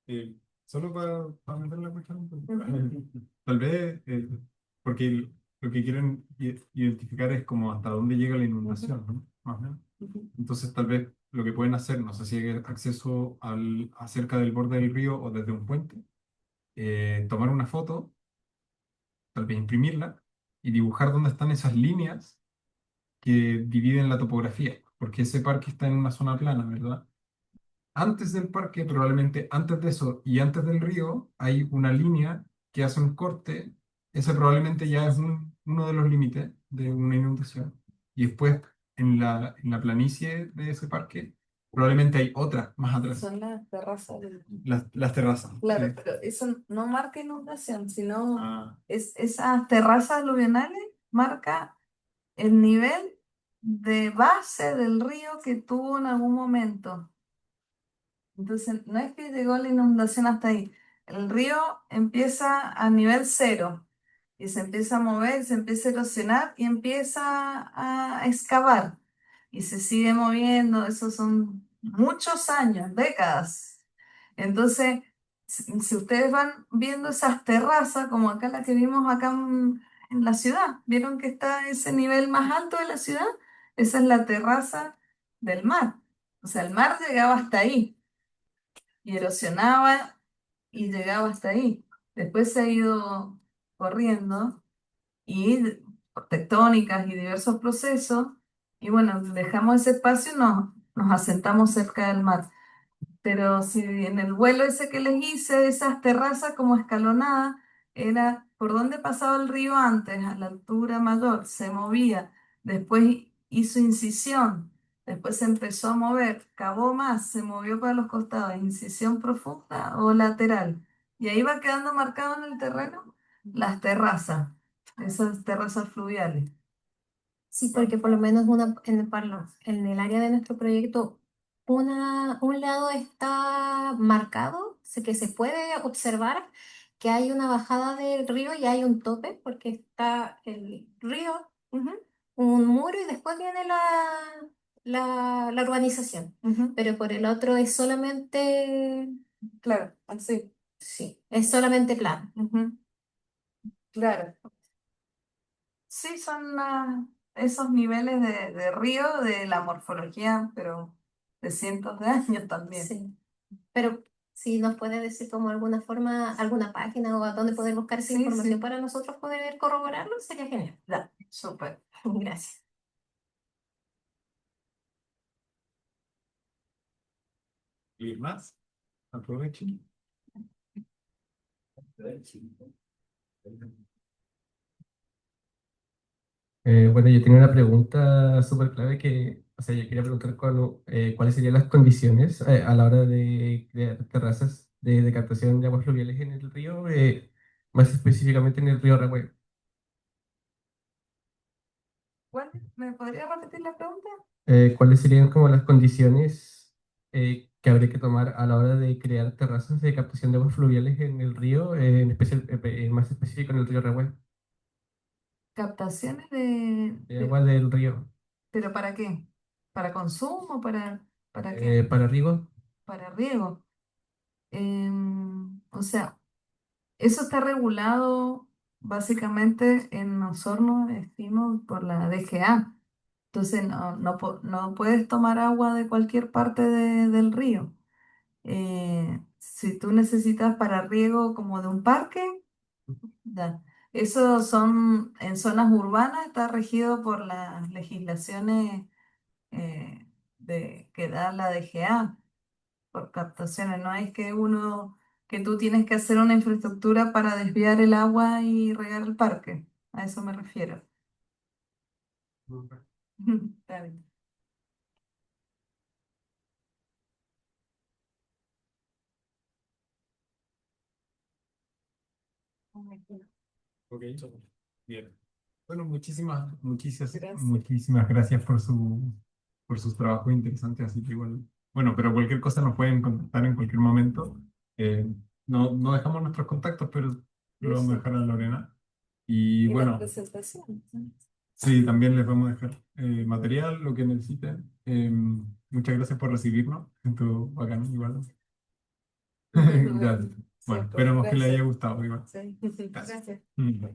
Eh, Solo para meter la cuestión, tal vez, porque lo que quieren identificar es como hasta dónde llega la inundación, ¿no? Más o menos. Entonces, tal vez lo que pueden hacer, no sé si hay acceso acerca del borde del río o desde un puente, tomar una foto, tal vez imprimirla y dibujar dónde están esas líneas que dividen la topografía, porque ese parque está en una zona plana, ¿verdad? Antes del parque, probablemente antes de eso y antes del río, hay una línea que hace un corte. Ese probablemente ya es uno de los límites de una inundación. Y después, en la planicie de ese parque, probablemente hay otra más atrás. Son las terrazas del... Las terrazas. Claro, Sí. pero eso no marca inundación, sino Ah, esas terrazas aluvionales marca el nivel de base del río que tuvo en algún momento. Entonces, no es que llegó la inundación hasta ahí. El río empieza a nivel cero y se empieza a mover, se empieza a erosionar y empieza a excavar y se sigue moviendo. Esos son muchos años, décadas. Entonces, si ustedes van viendo esas terrazas, como acá la que vimos acá en la ciudad, ¿vieron que está ese nivel más alto de la ciudad? Esa es la terraza del mar. O sea, el mar llegaba hasta ahí. y erosionaba y llegaba hasta ahí. Después se ha ido corriendo y por tectónicas y diversos procesos, y bueno, dejamos ese espacio y nos asentamos cerca del mar. Pero si en el vuelo ese que les hice, de esas terrazas como escalonadas, era por donde pasaba el río antes, a la altura mayor, se movía, después hizo incisión, después se empezó a mover, cavó más, se movió para los costados, incisión profunda o lateral. Y ahí va quedando marcado en el terreno las terrazas, esas terrazas fluviales. Sí, porque por lo menos en el área de nuestro proyecto, un lado está marcado, sé que se puede observar que hay una bajada del río y hay un tope, porque está el río, Ujú, un muro y después viene la urbanización. ujú, Pero por el otro es solamente, claro, así. sí, es solamente plano. Ujú, claro. Sí, son esos niveles de río, de la morfología, pero de cientos de años también. Sí. Pero si nos puede decir como alguna forma, alguna página o a dónde poder buscar esa Sí, información sí, para nosotros poder corroborarlo, sería genial. ya, súper. Gracias. ¿Y más? Aprovechen. Bueno, yo tenía una pregunta súper clave que, o sea, yo quería preguntar cuáles serían las condiciones a la hora de crear terrazas de captación de aguas fluviales en el río, más específicamente en el río Rahue. ¿Me podría repetir la pregunta? ¿Cuáles serían como las condiciones que habría que tomar a la hora de crear terrazas de captación de aguas fluviales en el río, en especial, más específico en el río Rahue, Captaciones de agua del río, ¿pero para qué? ¿Para consumo? ¿Para qué? para riego? Para riego. O sea, eso está regulado básicamente en Osorno, estimo, por la DGA. Entonces no puedes tomar agua de cualquier parte del río. Si tú necesitas para riego como de un parque, ya. Eso son en zonas urbanas, está regido por las legislaciones que da la DGA por captaciones. No es que tú tienes que hacer una infraestructura para desviar el agua y regar el parque. A eso me refiero. Está bien. Ok, bien. Bueno, muchísimas Gracias. muchísimas gracias por sus trabajos interesantes, así que igual, bueno, pero cualquier cosa nos pueden contactar en cualquier momento. No dejamos nuestros contactos, pero lo vamos a dejar a Lorena. Y Y la bueno, presentación. sí, también les vamos a dejar material, lo que necesiten. Muchas gracias por recibirnos. Siento bacán, igual. Gracias. Bueno, esperemos que les haya gustado, igual. Sí. Gracias. Gracias. Mm.